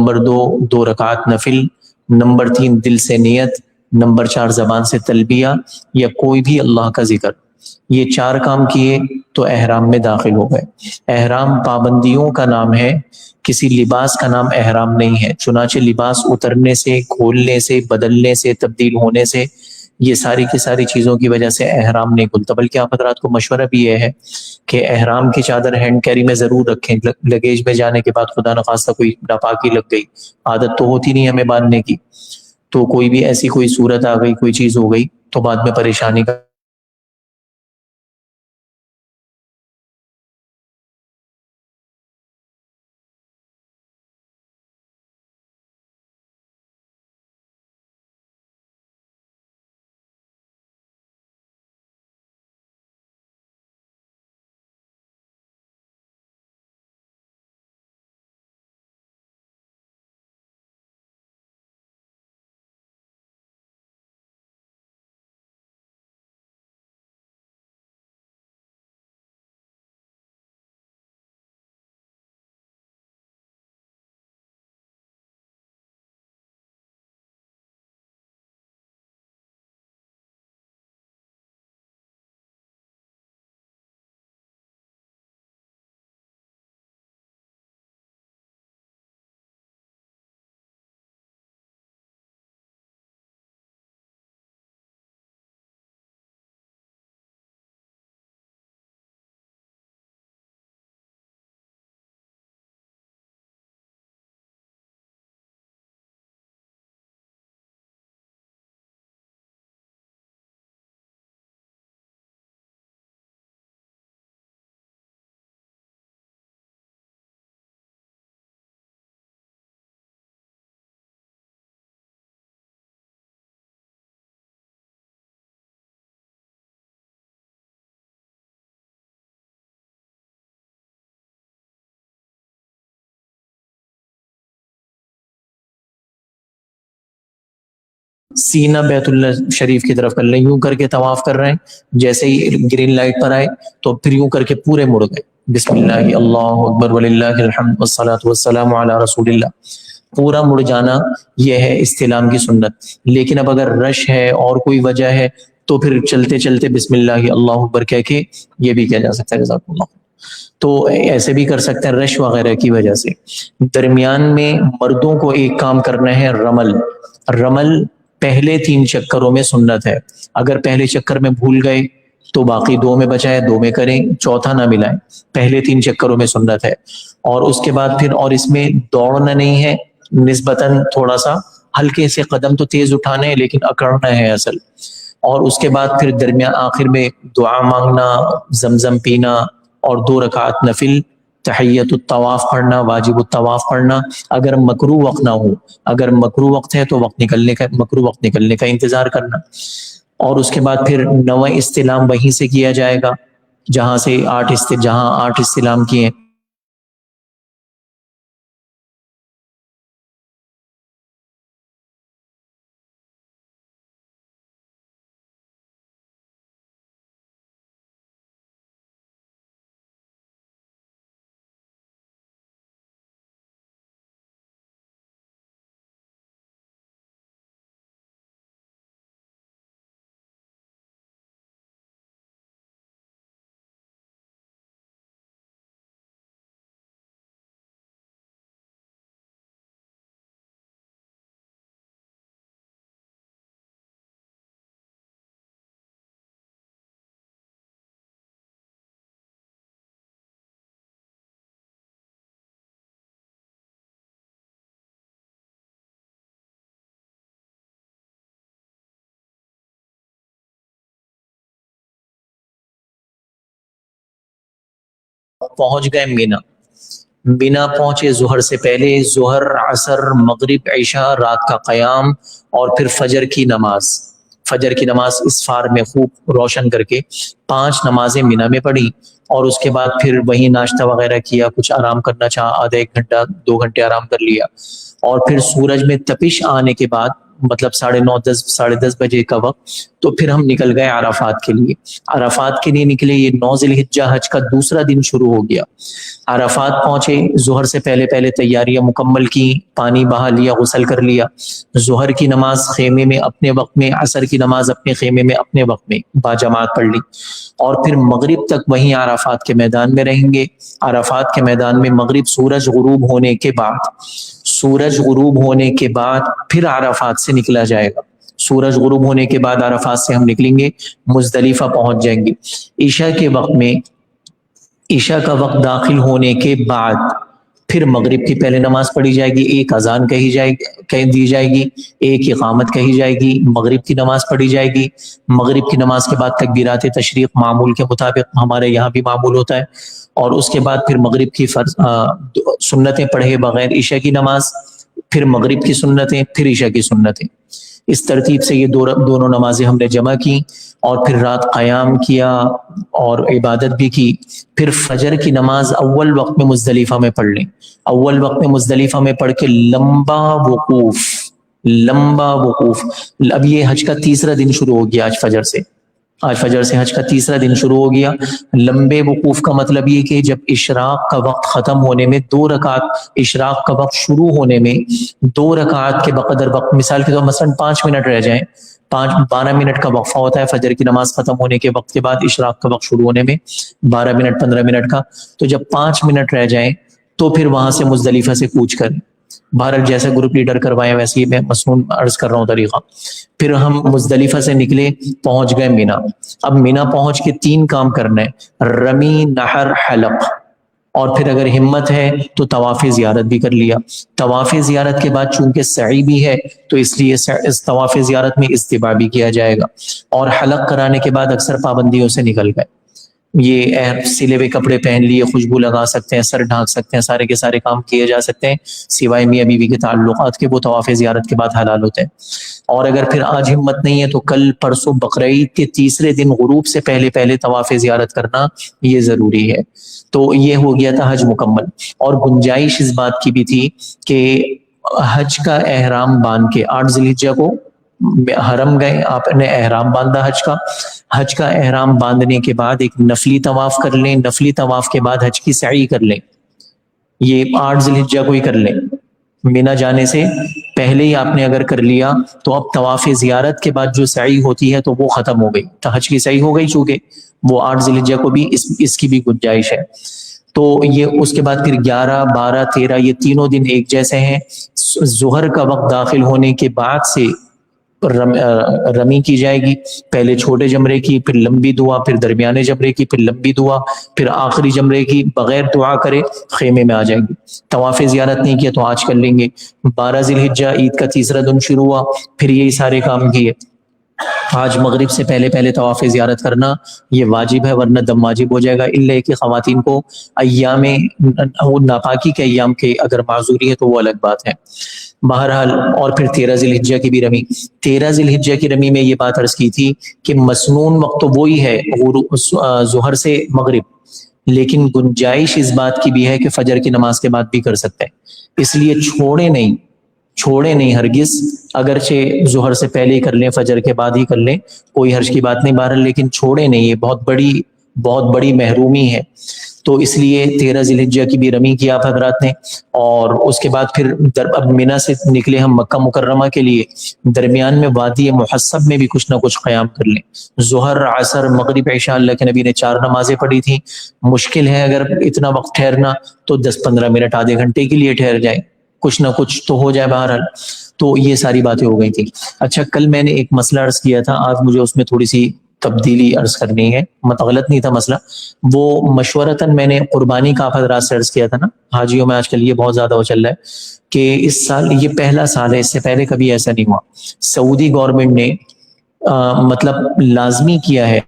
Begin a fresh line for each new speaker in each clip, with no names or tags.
Number 2 2 رکعت نفل، number 3 دل سے نیت، نمبر 4 زبان سے تلبیہ یا کوئی بھی اللہ کا ذکر۔ یہ 4 کام کیے تو احرام میں داخل ہو گئے۔ احرام پابندیوں کا نام ہے، کسی لباس کا نام احرام نہیں ہے، چنانچہ لباس اترنے سے، کھولنے سے، بدلنے سے، تبدیل ہونے سے، یہ ساری کی ساری چیزوں کی وجہ سے احرام نہیں کھلتا۔ بلکہ آپ حضرات کو مشورہ بھی یہ ہے کہ احرام کی چادر ہینڈ کیری میں ضرور رکھیں، لگیج میں جانے کے بعد خدا نخواستہ کوئی ناپاکی لگ گئی، عادت تو ہوتی نہیں ہمیں باندھنے کی، تو کوئی بھی ایسی کوئی صورت آ گئی، کوئی چیز ہو گئی تو بعد میں پریشانی کا سینہ بیت اللہ شریف کی طرف کر لیں، یوں کر کے طواف کر رہے ہیں، جیسے ہی گرین لائٹ پر آئے تو پھر یوں کر کے پورے مڑ گئے، بسم اللہ اللہ اکبر وللہ الحمد والصلاۃ والسلام علی رسول اللہ، پورا مڑ جانا یہ ہے استلام کی سنت۔ لیکن اب اگر رش ہے اور کوئی وجہ ہے تو پھر چلتے چلتے بسم اللہ اللہ اکبر کہہ کے یہ بھی کیا جا سکتا ہے، جزاک اللہ، تو ایسے بھی کر سکتے ہیں رش وغیرہ کی وجہ سے۔ درمیان میں مردوں کو ایک کام کرنا ہے، رمل۔ رمل پہلے 3 چکروں میں سنت ہے، اگر پہلے چکر میں بھول گئے تو باقی 2 میں بچائے 2 میں کریں، چوتھا نہ ملائیں، پہلے 3 چکروں میں سنت ہے۔ اور اس کے بعد پھر اور اس میں دوڑنا نہیں ہے، نسبتاً تھوڑا سا ہلکے سے قدم تو تیز اٹھانے ہیں لیکن اکڑنا ہے اصل۔ اور اس کے بعد پھر درمیان آخر میں دعا مانگنا، زمزم پینا اور 2 رکعت نفل، تحیت الطواف پڑھنا، واجب الطواف پڑھنا۔ اگر مکروہ وقت نہ ہو، اگر مکروہ وقت ہے تو مکروہ وقت نکلنے کا انتظار کرنا۔ اور اس کے بعد پھر 9واں استلام وہیں سے کیا جائے گا جہاں 8 استلام کیے۔ پہنچ گئے مینا، مینا پہنچے ظہر سے پہلے، ظہر، عصر، مغرب، عشاء، رات کا قیام اور پھر فجر کی نماز۔ فجر کی نماز اسفار میں خوب روشن کر کے 5 نمازیں مینا میں پڑھی، اور اس کے بعد پھر وہیں ناشتہ وغیرہ کیا، کچھ آرام کرنا چاہا، آدھا 1 گھنٹہ 2 گھنٹے آرام کر لیا، اور پھر سورج میں تپش آنے کے بعد مطلب 9:30 10:30 بجے کا وقت، تو پھر ہم نکل گئے عرفات کے لیے. عرفات کے لیے نکلے، یہ 9 ذی الحجہ حج کا دوسرا دن شروع ہو گیا. عرفات پہنچے، ظہر سے پہلے پہلے تیاریاں مکمل کی، پانی بہا لیا، غسل کر لیا، ظہر کی نماز خیمے میں اپنے وقت میں، عصر کی نماز اپنے خیمے میں اپنے وقت میں باجماعت پڑھ لی، اور پھر مغرب تک وہیں عرفات کے میدان میں رہیں گے. عرفات کے میدان میں مغرب سورج غروب ہونے کے بعد، سورج غروب ہونے کے بعد پھر عرفات سے نکلا جائے گا. سورج غروب ہونے کے بعد عرفات سے ہم نکلیں گے، مزدلفہ پہنچ جائیں گے. عشاء کے وقت میں، عشاء کا وقت داخل ہونے کے بعد پھر مغرب کی پہلے نماز پڑھی جائے گی، ایک اذان کہی دی جائے گی، ایک اقامت کہی جائے گی، مغرب کی نماز پڑھی جائے گی. مغرب کی نماز کے بعد تکبیرات تشریق معمول کے مطابق ہمارے یہاں بھی معمول ہوتا ہے، اور اس کے بعد پھر مغرب کی سنتیں پڑھے بغیر عشاء کی نماز، پھر مغرب کی سنتیں، پھر عشاء کی سنتیں. اس ترتیب سے یہ دونوں نمازیں ہم نے جمع کی، اور پھر رات قیام کیا اور عبادت بھی کی. پھر فجر کی نماز اول وقت میں مزدلفہ میں پڑھ لیں. اول وقت میں مزدلفہ میں پڑھ کے لمبا وقوف، لمبا وقوف. اب یہ حج کا تیسرا دن شروع ہو گیا، آج فجر سے، آج فجر سے حج کا تیسرا دن شروع ہو گیا. لمبے وقوف کا مطلب یہ کہ جب اشراق کا وقت ختم ہونے میں 2 رکعت، اشراق کا وقت شروع ہونے میں 2 رکعت کے بقدر وقت، مثال کے طور مثلا 5 منٹ رہ جائیں، 12 منٹ کا وقفہ ہوتا ہے فجر کی نماز ختم ہونے کے وقت کے بعد اشراق کا وقت شروع ہونے میں 12 منٹ 15 منٹ کا. تو جب 5 منٹ رہ جائیں تو پھر وہاں سے مزدلفہ سے کوچ کریں. بھارت جیسا گروپ لیڈر کروائے ویسے ہی میں مسنون عرض کر رہا ہوں طریقہ. پھر ہم مزدلفہ سے نکلے، پہنچ گئے مینا. اب مینا پہنچ کے 3 کام کرنے: رمی، نحر، حلق، اور پھر اگر ہمت ہے تو طواف زیارت بھی کر لیا. طواف زیارت کے بعد چونکہ سعی بھی ہے تو اس لیے اس طواف زیارت میں استباع بھی کیا جائے گا. اور حلق کرانے کے بعد اکثر پابندیوں سے نکل گئے، یہ سلے ہوئے کپڑے پہن لیے، خوشبو لگا سکتے ہیں، سر ڈھانک سکتے ہیں، سارے کے سارے کام کیے جا سکتے ہیں سوائے میاں بیوی کے تعلقات کے، وہ طواف زیارت کے بعد حلال ہوتے ہیں. اور اگر پھر آج ہمت نہیں ہے تو کل پرسوں بقرعید کے تیسرے دن غروب سے پہلے پہلے طواف زیارت کرنا یہ ضروری ہے. تو یہ ہو گیا تھا حج مکمل. اور گنجائش اس بات کی بھی تھی کہ حج کا احرام باندھ کے 8 ذی الحجہ کو حرم گئے، آپ نے احرام باندھا حج کا، حج کا احرام باندھنے کے بعد ایک نفلی طواف کر لیں، نفلی طواف کے بعد حج کی سعی کر لیں. یہ 8 ذی الحجہ کو ہی کر لیں، مینا جانے سے پہلے ہی آپ نے اگر کر لیا تو اب طواف زیارت کے بعد جو سعی ہوتی ہے تو وہ ختم ہو گئی، تو حج کی سعی ہو گئی، چونکہ وہ 8 ذی الحجہ کو بھی اس کی بھی گنجائش ہے. تو یہ اس کے بعد پھر 11 12 13 یہ تینوں دن ایک جیسے ہیں. ظہر کا وقت داخل ہونے کے بعد سے رمی کی جائے گی، پہلے چھوٹے جمرے کی، پھر لمبی دعا، پھر درمیانے جمرے کی، پھر لمبی دعا، پھر آخری جمرے کی بغیر دعا کرے خیمے میں آ جائیں گے. طواف زیارت نہیں کیا تو آج کر لیں گے. 12 ذی الحجہ عید کا تیسرا دن شروع ہوا، پھر یہی سارے کام کیے. آج مغرب سے پہلے پہلے طواف زیارت کرنا یہ واجب ہے، ورنہ دم واجب ہو جائے گا، الا کہ خواتین کو ایام ناپاکی کے ایام کے اگر معذوری ہے تو وہ الگ بات ہے. بہرحال اور پھر 13 ذی الحجہ کی بھی رمی. 13 ذی الحجہ کی رمی میں یہ بات عرض کی تھی کہ مسنون وقت تو وہی ہے ظہر سے مغرب، لیکن گنجائش اس بات کی بھی ہے کہ فجر کی نماز کے بعد بھی کر سکتے ہیں. اس لیے چھوڑے نہیں ہرگز، اگرچہ ظہر سے پہلے ہی کر لیں، فجر کے بعد ہی کر لیں، کوئی حرج کی بات نہیں بہرحال، لیکن چھوڑے نہیں، یہ بہت بڑی محرومی ہے. تو اس لیے 13 ذی الحجہ کی بھی رمی کی آپ حضرات نے. اور اس کے بعد پھر اب مینا سے نکلے ہم مکہ مکرمہ کے لیے. درمیان میں وادی محسب میں بھی کچھ نہ کچھ قیام کر لیں. ظہر، عصر، مغرب، عشاء اللہ کے نبی نے 4 نمازیں پڑھی تھیں. مشکل ہے اگر اتنا وقت ٹھہرنا تو 10-15 منٹ آدھے گھنٹے کے لیے ٹھہر جائے، کچھ نہ کچھ تو ہو جائے بہرحال. تو یہ ساری باتیں ہو گئی تھی. اچھا، کل میں نے ایک مسئلہ عرض کیا تھا، آج مجھے اس میں تھوڑی سی تبدیلی عرض کرنی ہے، غلط نہیں تھا مسئلہ وہ. مشورتاً میں نے قربانی کا آپ حضرات سے عرض کیا تھا نا، حاجیوں میں آج کل یہ بہت زیادہ وہ چل رہا ہے کہ اس سال یہ پہلا سال ہے، اس سے پہلے کبھی ایسا نہیں ہوا. سعودی گورنمنٹ نے مطلب لازمی کیا ہے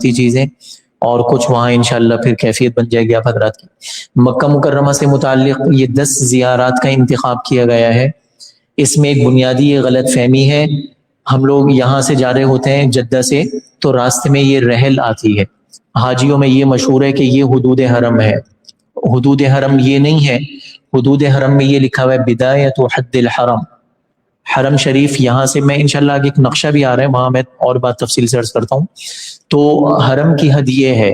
ذاتی چیزیں اور کچھ وہاں انشاءاللہ پھر کیفیت بن جائے گی آپ حضرات کی۔ مکہ مکرمہ سے متعلق یہ 10 زیارات کا انتخاب کیا گیا ہے۔ اس میں ایک بنیادی یہ غلط فہمی ہے، ہم لوگ یہاں سے جا رہے ہوتے ہیں جدہ سے، تو راستے میں یہ رحل آتی ہے، حاجیوں میں یہ مشہور ہے کہ یہ حدود حرم ہے۔ حدود حرم یہ نہیں ہے، حدود حرم میں یہ لکھا ہوا ہے بدایت حد الحرم، حرم شریف یہاں سے، میں انشاءاللہ آگے ایک نقشہ بھی آ رہا ہے وہاں میں اور بات تفصیل سے عرض کرتا ہوں۔ تو حرم کی حد یہ ہے،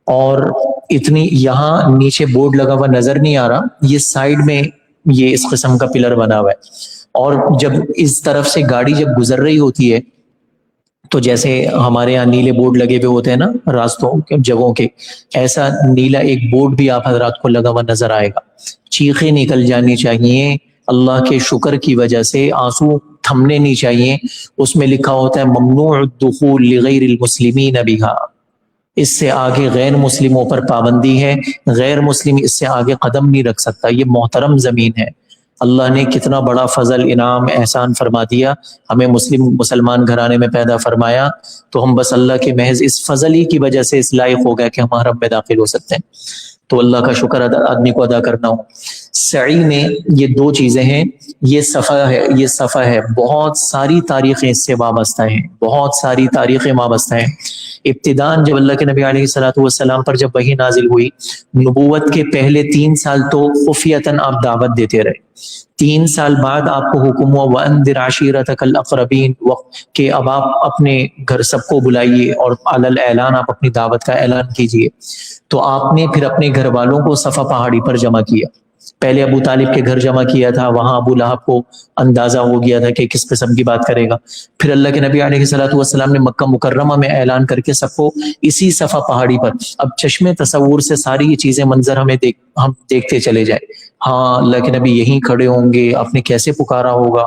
اور اتنی یہاں نیچے بورڈ لگا ہوا نظر نہیں آ رہا، یہ سائیڈ میں یہ اس قسم کا پلر بنا ہوا ہے، اور جب اس طرف سے گاڑی جب گزر رہی ہوتی ہے تو جیسے ہمارے یہاں نیلے بورڈ لگے ہوئے ہوتے ہیں نا راستوں کے جگہوں کے، ایسا نیلا ایک بورڈ بھی آپ حضرات کو لگا ہوا نظر آئے گا۔ چیخیں نکل جانی چاہیے اللہ کے شکر کی وجہ سے، آنسو تھمنے نہیں چاہیے۔ اس میں لکھا ہوتا ہے ممنوع الدخول لغیر المسلمین بہا، اس سے آگے غیر مسلموں پر پابندی ہے، غیر مسلم اس سے آگے قدم نہیں رکھ سکتا۔ یہ محترم زمین ہے، اللہ نے کتنا بڑا فضل انعام احسان فرما دیا، ہمیں مسلمان گھرانے میں پیدا فرمایا، تو ہم بس اللہ کے محض اس فضل ہی کی وجہ سے اس لائق ہو گیا کہ ہم حرم میں داخل ہو سکتے ہیں، تو اللہ کا شکر آدمی کو ادا کرنا ہو۔ سعی میں یہ 2 چیزیں ہیں، یہ صفحہ ہے، بہت ساری تاریخیں اس سے وابستہ ہیں، بہت ساری تاریخیں وابستہ ہیں۔ ابتداءً جب اللہ کے نبی علیہ الصلوۃ والسلام پر جب وحی نازل ہوئی، نبوت کے پہلے 3 سال تو خفیتاً آپ دعوت دیتے رہے، 3 سال بعد آپ کو حکم ہوا وَأَنذِرْ عَشِيرَتَكَ الْأَقْرَبِينَ، کہ اب آپ اپنے گھر سب کو بلائیے اور علی الاعلان آپ اپنی دعوت کا اعلان کیجیے۔ تو آپ نے پھر اپنے گھر والوں کو صفا پہاڑی پر جمع کیا، پہلے ابو طالب کے گھر جمع کیا تھا، وہاں ابو لہب کو اندازہ ہو گیا تھا کہ کس قسم کی بات کرے گا، پھر اللہ کے نبی علیہ الصلوۃ والسلام نے مکہ مکرمہ میں اعلان کر کے سب کو اسی صفا پہاڑی پر، اب چشمے تصور سے ساری یہ چیزیں منظر ہم دیکھتے چلے جائیں، ہاں اللہ کے نبی یہیں کھڑے ہوں گے، آپ نے کیسے پکارا ہوگا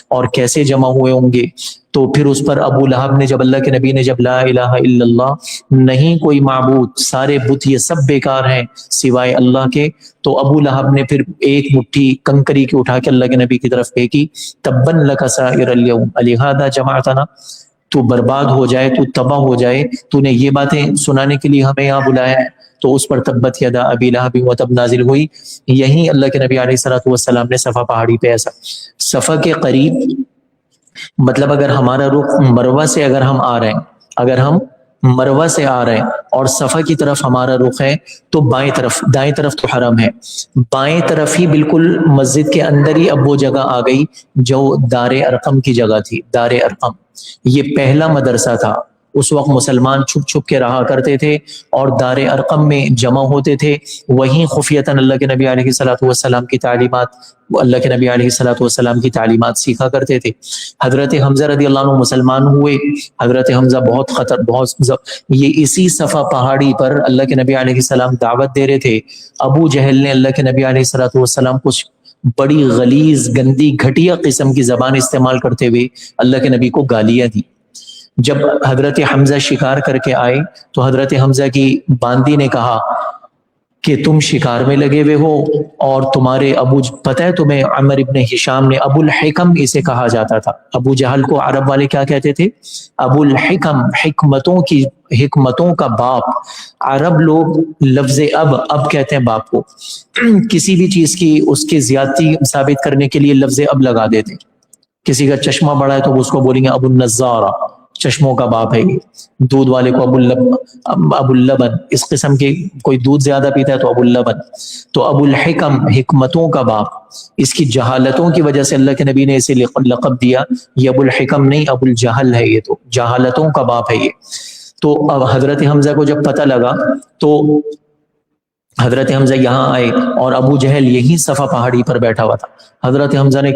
اور کیسے جمع ہوئے ہوں گے۔ تو پھر اس پر ابو لہب نے جب اللہ کے نبی نے جب لا الہ الا اللہ نہیں کوئی معبود، سارے بت یہ سب بیکار ہیں سوائے اللہ کے، تو ابو لہب نے پھر ایک مٹھی کنکری کی اٹھا کے اللہ کے نبی کی طرف پھینکی، تبن لک سائر الیوم لہذا جمعتنا، تو برباد ہو جائے، تو تباہ ہو جائے، تو نے یہ باتیں سنانے کے لیے ہمیں یہاں بلایا ہے۔ تو اس پر تبت یدا ابی لہب وتب نازل ہوئی، یہیں اللہ کے نبی علیہ الصلوۃ والسلام نے صفا پہاڑی پہ ایسا صفا کے قریب، مطلب اگر ہمارا رخ مروہ سے اگر ہم آ رہے ہیں، اگر ہم مروہ سے آ رہے ہیں اور صفا کی طرف ہمارا رخ ہے، تو بائیں طرف، دائیں طرف تو حرم ہے، بائیں طرف ہی بالکل مسجد کے اندر ہی اب وہ جگہ آ گئی جو دار ارقم کی جگہ تھی۔ دار ارقم یہ پہلا مدرسہ تھا، اس وقت مسلمان چھپ چھپ کے رہا کرتے تھے اور دار ارقم میں جمع ہوتے تھے، وہیں خفیتاً اللہ کے نبی علیہ الصلوۃ والسلام کی تعلیمات، اللہ کے نبی علیہ الصلوۃ والسلام کی تعلیمات سیکھا کرتے تھے۔ حضرت حمزہ رضی اللہ عنہ مسلمان ہوئے، حضرت حمزہ یہ اسی صفا پہاڑی پر اللہ کے نبی علیہ السلام دعوت دے رہے تھے، ابو جہل نے اللہ کے نبی علیہ الصلوۃ والسلام کچھ بڑی غلیظ گندی گھٹیا قسم کی زبان استعمال کرتے ہوئے اللہ کے نبی کو گالیاں دی۔ جب حضرت حمزہ شکار کر کے آئے تو حضرت حمزہ کی باندی نے کہا کہ تم شکار میں لگے ہوئے ہو اور تمہارے ابو، پتہ ہے تمہیں عمر ابن ہشام نے، ابو الحکم اسے کہا جاتا تھا، ابو جہل کو عرب والے کیا کہتے تھے؟ ابو الحکم، حکمتوں کا باپ۔ عرب لوگ لفظ اب کہتے ہیں باپ کو، کسی بھی چیز کی اس کی زیادتی ثابت کرنے کے لیے لفظ اب لگا دیتے، کسی کا چشمہ بڑا ہے تو اس کو بولیں گے ابو النضارہ، چشموں کا باپ ہے یہ، دودھ والے کو ابو اللبن، اس قسم کے کوئی دودھ زیادہ پیتا ہے تو ابو اللبن، تو ابو الحکم حکمتوں کا باپ، اس کی جہالتوں کی وجہ سے اللہ کے نبی نے اسے لقب دیا، یہ ابو الحکم نہیں ابو الجہل ہے، یہ تو جہالتوں کا باپ ہے یہ۔ تو اب حضرت حمزہ کو جب پتہ لگا تو حضرت حمزہ یہاں آئے اور ابو جہل یہی صفا پہاڑی پر بیٹھا ہوا تھا، حضرت حمزہ نے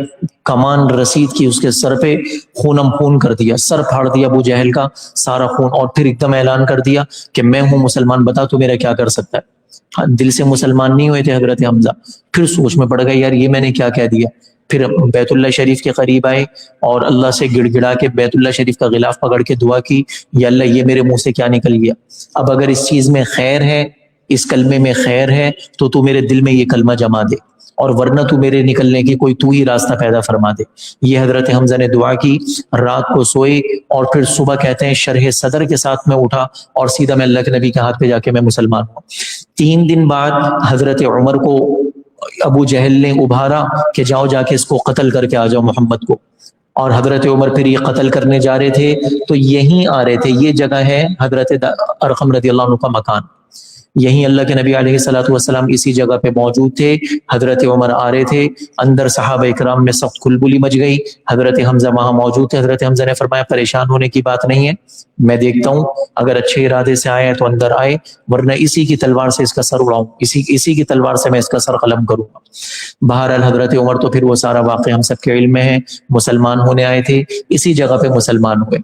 کمان رسید کی اس کے سر پہ، خونم خون کر دیا، سر پھاڑ دیا ابو جہل کا سارا خون، اور پھر ایک دم اعلان کر دیا کہ میں ہوں مسلمان، بتا تو میرا کیا کر سکتا ہے۔ دل سے مسلمان نہیں ہوئے تھے حضرت حمزہ، پھر سوچ میں پڑ گئے یار یہ میں نے کیا کہہ دیا، پھر بیت اللہ شریف کے قریب آئے اور اللہ سے گڑ گڑا کے بیت اللہ شریف کا غلاف پکڑ کے دعا کی، یا اللہ یہ میرے منہ سے کیا نکل گیا، اب اگر اس چیز میں خیر ہے، اس کلمے میں خیر ہے تو تو میرے دل میں یہ کلمہ جما دے، اور ورنہ تو میرے نکلنے کی کوئی تو ہی راستہ پیدا فرما دے۔ یہ حضرت حمزہ نے دعا کی، رات کو سوئے اور پھر صبح کہتے ہیں شرح صدر کے ساتھ میں اٹھا اور سیدھا میں اللہ کے نبی کے ہاتھ پہ جا کے میں مسلمان ہوں۔ 3 دن بعد حضرت عمر کو ابو جہل نے ابھارا کہ جاؤ جا کے اس کو قتل کر کے آ جاؤ محمد کو، اور حضرت عمر پھر یہ قتل کرنے جا رہے تھے تو یہیں آ رہے تھے، یہ جگہ ہے حضرت ارقم رضی اللہ عنہ کا مکان، یہیں اللہ کے نبی علیہ الصلوۃ والسلام اسی جگہ پہ موجود تھے، حضرت عمر آ رہے تھے، اندر صحابہ اکرام میں سخت کھلبلی مچ گئی، حضرت حمزہ وہاں موجود تھے، حضرت حمزہ نے فرمایا پریشان ہونے کی بات نہیں ہے، میں دیکھتا ہوں اگر اچھے ارادے سے آئے ہیں تو اندر آئے، ورنہ اسی کی تلوار سے اس کا سر اڑاؤں، اسی کی تلوار سے میں اس کا سر قلم کروں گا۔ بہرحال حضرت عمر تو پھر وہ سارا واقعہ ہم سب کے علم میں ہے، مسلمان ہونے آئے تھے، اسی جگہ پہ مسلمان ہوئے۔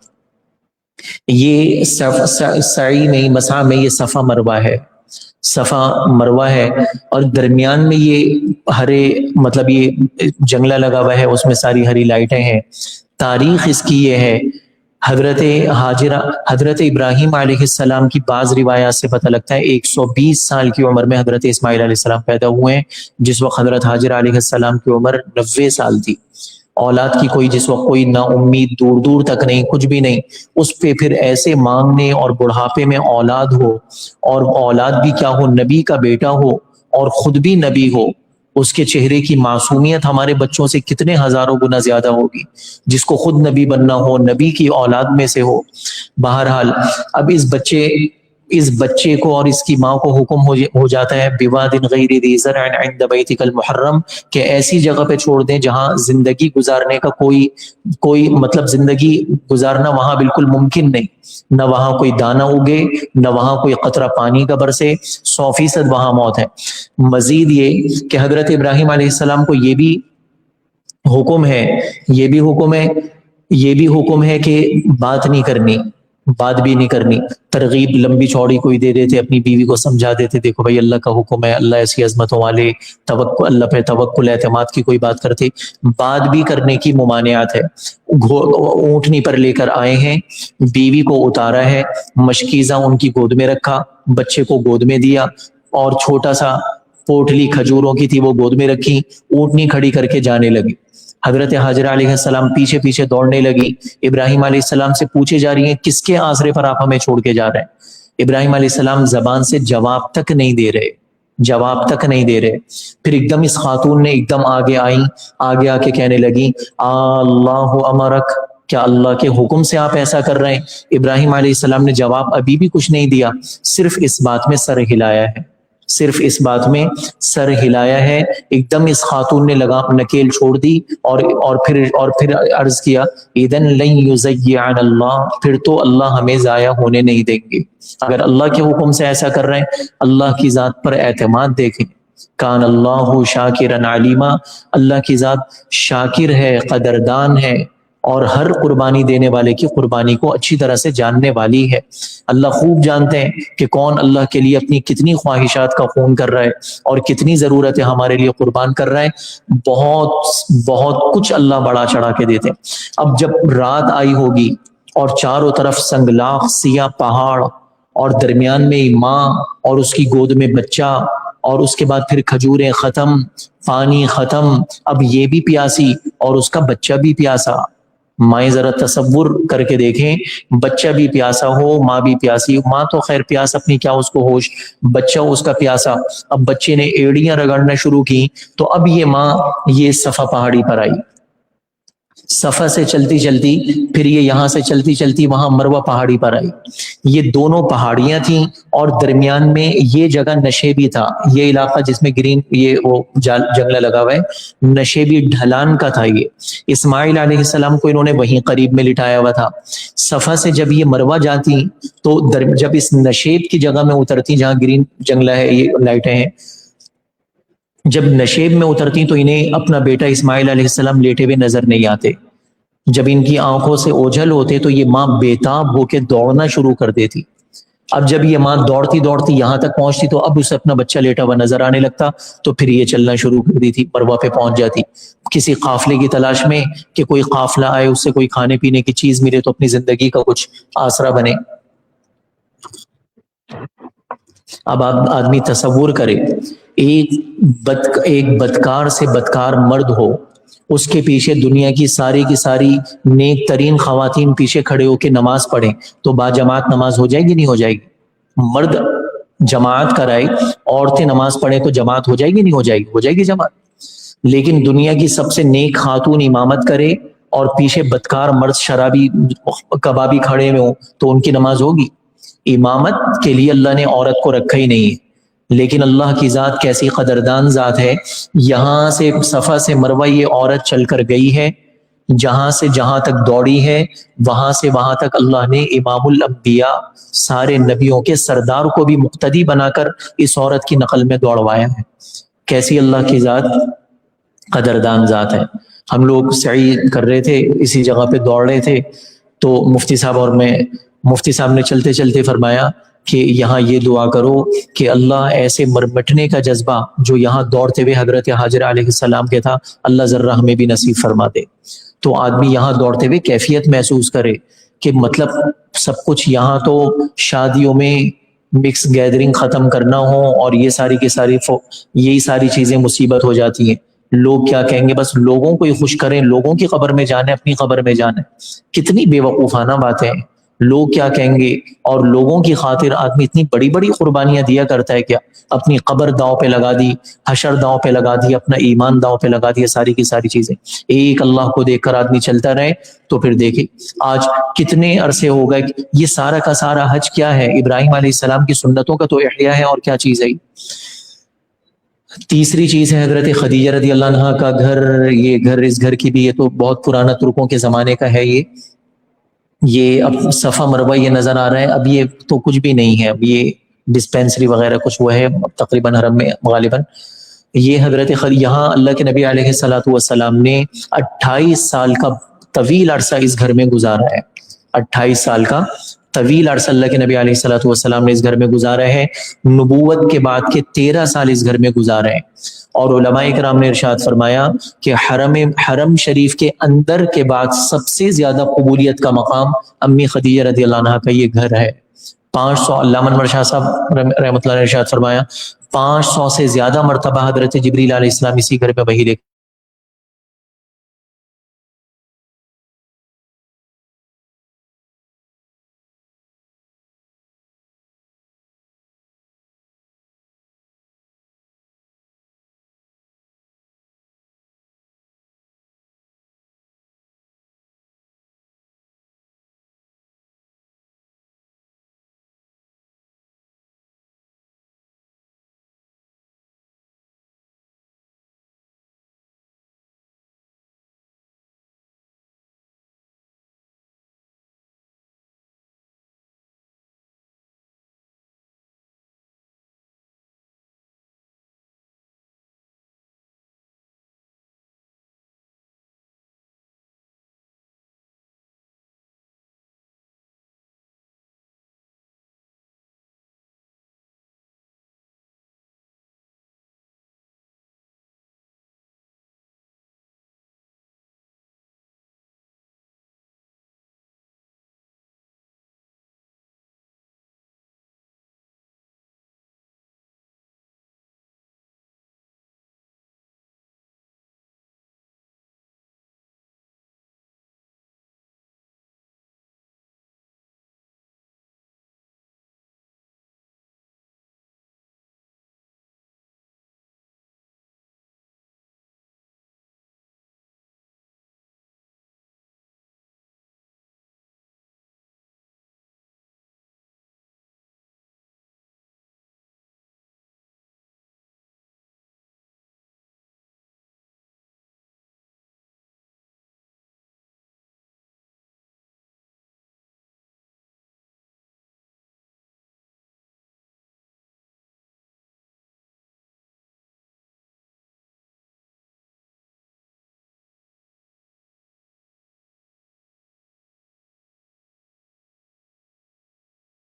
یہ سعی میں مسعی میں یہ صفا مروہ ہے، صفا مروہ ہے، اور درمیان میں یہ ہرے مطلب یہ جنگلہ لگا ہوا ہے، اس میں ساری ہری لائٹیں ہیں۔ تاریخ اس کی یہ ہے، حضرت ہاجرہ حضرت ابراہیم علیہ السلام کی بعض روایات سے پتہ لگتا ہے 120 سال کی عمر میں حضرت اسماعیل علیہ السلام پیدا ہوئے ہیں، جس وقت حضرت ہاجرہ علیہ السلام کی عمر 90 سال تھی۔ اولاد کی کوئی جس وقت کوئی نا امید دور دور تک نہیں، کچھ بھی نہیں، اس پہ پھر ایسے مانگنے اور بڑھاپے میں اولاد ہو، اور اولاد بھی کیا ہو، نبی کا بیٹا ہو اور خود بھی نبی ہو، اس کے چہرے کی معصومیت ہمارے بچوں سے کتنے ہزاروں گنا زیادہ ہوگی، جس کو خود نبی بننا ہو، نبی کی اولاد میں سے ہو۔ بہرحال اب اس بچے کو اور اس کی ماں کو حکم ہو جاتا ہے بواد غیر ذی زرع عند بیتک المحرم، کہ ایسی جگہ پہ چھوڑ دیں جہاں زندگی گزارنے کا کوئی مطلب زندگی گزارنا وہاں بالکل ممکن نہیں، نہ وہاں کوئی دانہ اگے، نہ وہاں کوئی قطرہ پانی کا برسے، 100% وہاں موت ہے۔ مزید یہ کہ حضرت ابراہیم علیہ السلام کو یہ بھی حکم ہے کہ بات بھی نہیں کرنی، ترغیب لمبی چوڑی کوئی دے دیتے، اپنی بیوی کو سمجھا دیتے دیکھو بھائی اللہ کا حکم ہے، اللہ ایسی عظمتوں والے، اللہ پہ توکل اعتماد کی کوئی بات کرتے، بات بھی کرنے کی ممانعت ہے۔ اونٹنی پر لے کر آئے ہیں، بیوی کو اتارا ہے، مشکیزہ ان کی گود میں رکھا، بچے کو گود میں دیا، اور چھوٹا سا پوٹلی کھجوروں کی تھی وہ گود میں رکھی، اونٹنی کھڑی کر کے جانے لگی۔ حضرت ہاجرہ علیہ السلام پیچھے پیچھے دوڑنے لگی، ابراہیم علیہ السلام سے پوچھے جا رہی ہیں کس کے آسرے پر آپ ہمیں چھوڑ کے جا رہے ہیں؟ ابراہیم علیہ السلام زبان سے جواب تک نہیں دے رہے۔ پھر ایک دم اس خاتون نے ایک دم آگے آ کے کہنے لگی اللہ امرک، کیا اللہ کے حکم سے آپ ایسا کر رہے ہیں؟ ابراہیم علیہ السلام نے جواب ابھی بھی کچھ نہیں دیا، صرف اس بات میں سر ہلایا ہے، ایک دم اس خاتون نے نکیل چھوڑ دی، اور پھر عرض کیا اذن لن یضیعن اللہ، پھر تو اللہ ہمیں ضائع ہونے نہیں دیں گے، اگر اللہ کے حکم سے ایسا کر رہے ہیں، اللہ کی ذات پر اعتماد دیکھیں، کان اللہ شاکرا علیما، اللہ کی ذات شاکر ہے، قدردان ہے، اور ہر قربانی دینے والے کی قربانی کو اچھی طرح سے جاننے والی ہے۔ اللہ خوب جانتے ہیں کہ کون اللہ کے لیے اپنی کتنی خواہشات کا خون کر رہا ہے اور کتنی ضرورتیں ہمارے لیے قربان کر رہا ہے، بہت کچھ اللہ بڑا چڑھا کے دیتے ہیں۔ اب جب رات آئی ہوگی اور چاروں طرف سنگلاخ سیاہ پہاڑ، اور درمیان میں ماں اور اس کی گود میں بچہ، اور اس کے بعد پھر کھجوریں ختم، پانی ختم، اب یہ بھی پیاسی اور اس کا بچہ بھی پیاسا۔ مائیں ذرا تصور کر کے دیکھیں، بچہ بھی پیاسا ہو، ماں بھی پیاسی، ماں تو خیر پیاس اپنی کیا اس کو ہوش، بچہ اس کا پیاسا۔ اب بچے نے ایڑیاں رگڑنا شروع کی، تو اب یہ ماں یہ صفا پہاڑی پر آئی، صفا سے چلتی چلتی پھر یہ یہاں سے چلتی چلتی وہاں مروہ پہاڑی پر آئی۔ یہ دونوں پہاڑیاں تھیں اور درمیان میں یہ جگہ نشیبی تھا، یہ علاقہ جس میں گرین یہ وہ جنگلہ لگا ہوا ہے، نشیبی ڈھلان کا تھا۔ یہ اسماعیل علیہ السلام کو انہوں نے وہیں قریب میں لٹایا ہوا تھا۔ صفا سے جب یہ مروہ جاتی تو جب اس نشیب کی جگہ میں اترتی جہاں گرین جنگلہ ہے، یہ لائٹیں ہیں، جب نشیب میں اترتی تو انہیں اپنا بیٹا اسماعیل علیہ السلام لیٹے ہوئے نظر نہیں آتے۔ جب ان کی آنکھوں سے اوجھل ہوتے تو یہ ماں بےتاب ہو کے دوڑنا شروع کر دیتی۔ اب جب یہ ماں دوڑتی دوڑتی یہاں تک پہنچتی تو اب اسے اپنا بچہ لیٹا ہوا نظر آنے لگتا، تو پھر یہ چلنا شروع کر دی تھی، مروہ پہ پہنچ جاتی کسی قافلے کی تلاش میں کہ کوئی قافلہ آئے، اس سے کوئی کھانے پینے کی چیز ملے تو اپنی زندگی کا کچھ آسرا بنے۔ اب آپ آدمی تصور کرے ایک بدکار سے بدکار مرد ہو، اس کے پیچھے دنیا کی ساری نیک ترین خواتین پیچھے کھڑے ہو کے نماز پڑھیں تو باجماعت نماز ہو جائے گی نہیں ہو جائے گی؟ مرد جماعت کرائے، عورتیں نماز پڑھیں تو جماعت ہو جائے گی نہیں ہو جائے گی؟ ہو جائے گی جماعت۔ لیکن دنیا کی سب سے نیک خاتون امامت کرے اور پیچھے بدکار مرد شرابی کبابی کھڑے ہوئے ہوں تو ان کی نماز ہوگی؟ امامت کے لیے اللہ نے عورت کو رکھا ہی نہیں ہے۔ لیکن اللہ کی ذات کیسی قدردان ذات ہے، یہاں سے صفا سے مروہ یہ عورت چل کر گئی ہے، جہاں سے جہاں تک دوڑی ہے، وہاں سے وہاں تک اللہ نے امام الانبیاء سارے نبیوں کے سردار کو بھی مقتدی بنا کر اس عورت کی نقل میں دوڑوایا ہے۔ کیسی اللہ کی ذات قدردان ذات ہے۔ ہم لوگ سعی کر رہے تھے، اسی جگہ پہ دوڑ رہے تھے، تو مفتی صاحب نے چلتے چلتے فرمایا کہ یہاں یہ دعا کرو کہ اللہ ایسے مرمٹنے کا جذبہ جو یہاں دوڑتے ہوئے حضرت حاجر علیہ السلام کے تھا، اللہ ذرہ ہمیں بھی نصیب فرما دے۔ تو آدمی یہاں دوڑتے ہوئے کیفیت محسوس کرے کہ مطلب سب کچھ یہاں تو شادیوں میں مکس گیدرنگ ختم کرنا ہو اور یہ ساری کی ساری یہی ساری چیزیں مصیبت ہو جاتی ہیں۔ لوگ کیا کہیں گے، بس لوگوں کو ہی خوش کریں، لوگوں کی قبر میں جانے، اپنی قبر میں جانے۔ کتنی بے وقوفانہ باتیں ہیں، لوگ کیا کہیں گے، اور لوگوں کی خاطر آدمی اتنی بڑی بڑی قربانیاں دیا کرتا ہے کیا؟ اپنی قبر داؤ پہ لگا دی، حشر داؤ پہ لگا دی، اپنا ایمان داؤ پہ لگا دیا، ساری کی ساری چیزیں۔ ایک اللہ کو دیکھ کر آدمی چلتا رہے تو پھر دیکھے آج کتنے عرصے ہو گئے، یہ سارا کا سارا حج کیا ہے؟ ابراہیم علیہ السلام کی سنتوں کا تو احیاء ہے، اور کیا چیز ہے؟ تیسری چیز ہے حضرت خدیجہ رضی اللہ عنہا کا گھر۔ یہ گھر، اس گھر کی بھی یہ تو بہت پرانا ترکوں کے زمانے کا ہے۔ یہ اب صفا مروہ یہ نظر آ رہا ہے، اب یہ تو کچھ بھی نہیں ہے، اب یہ ڈسپینسری وغیرہ کچھ وہ ہے تقریباً حرم میں غالباً۔ یہ حضرت یہاں اللہ کے نبی علیہ الصلوۃ والسلام نے 28 سال کا طویل عرصہ اس گھر میں گزارا ہے۔ 28 سال کا طویل عرصہ اللہ کے نبی علیہ الصلوۃ والسلام نے اس گھر میں گزارا ہے۔ نبوت کے بعد کے 13 سال اس گھر میں گزارے ہیں۔ اور علماء کرام نے ارشاد فرمایا کہ حرم شریف کے اندر کے بعد سب سے زیادہ قبولیت کا مقام امی خدیجہ رضی اللہ عنہا کا یہ گھر ہے۔ 500، علامہ انور شاہ صاحب رحمۃ اللہ نے ارشاد فرمایا 500 سے زیادہ مرتبہ حضرت جبریل علیہ السلام اسی گھر پہ وحی لے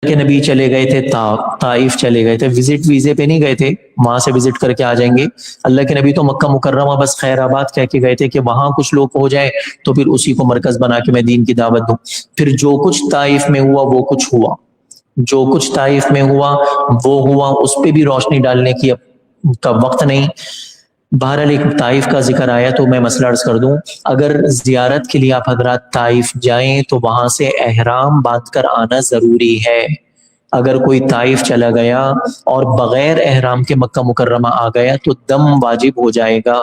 کے نبی چلے گئے تھے طائف چلے گئے تھے، وزٹ ویزے پہ نہیں گئے تھے، وہاں سے وزٹ کر کے آ جائیں گے۔ اللہ کے نبی تو مکہ مکرمہ بس خیر آباد کہہ کے گئے تھے کہ وہاں کچھ لوگ ہو جائے تو پھر اسی کو مرکز بنا کے میں دین کی دعوت دوں۔ پھر جو کچھ طائف میں ہوا وہ کچھ ہوا، جو کچھ طائف میں ہوا وہ ہوا، اس پہ بھی روشنی ڈالنے کی کا وقت نہیں. بہرحال ایک طائف کا ذکر آیا تو میں مسئلہ عرض کر دوں. اگر زیارت کے لیے آپ حضرات طائف جائیں تو وہاں سے احرام باندھ کر آنا ضروری ہے. اگر کوئی طائف چلا گیا اور بغیر احرام کے مکہ مکرمہ آ گیا تو دم واجب ہو جائے گا.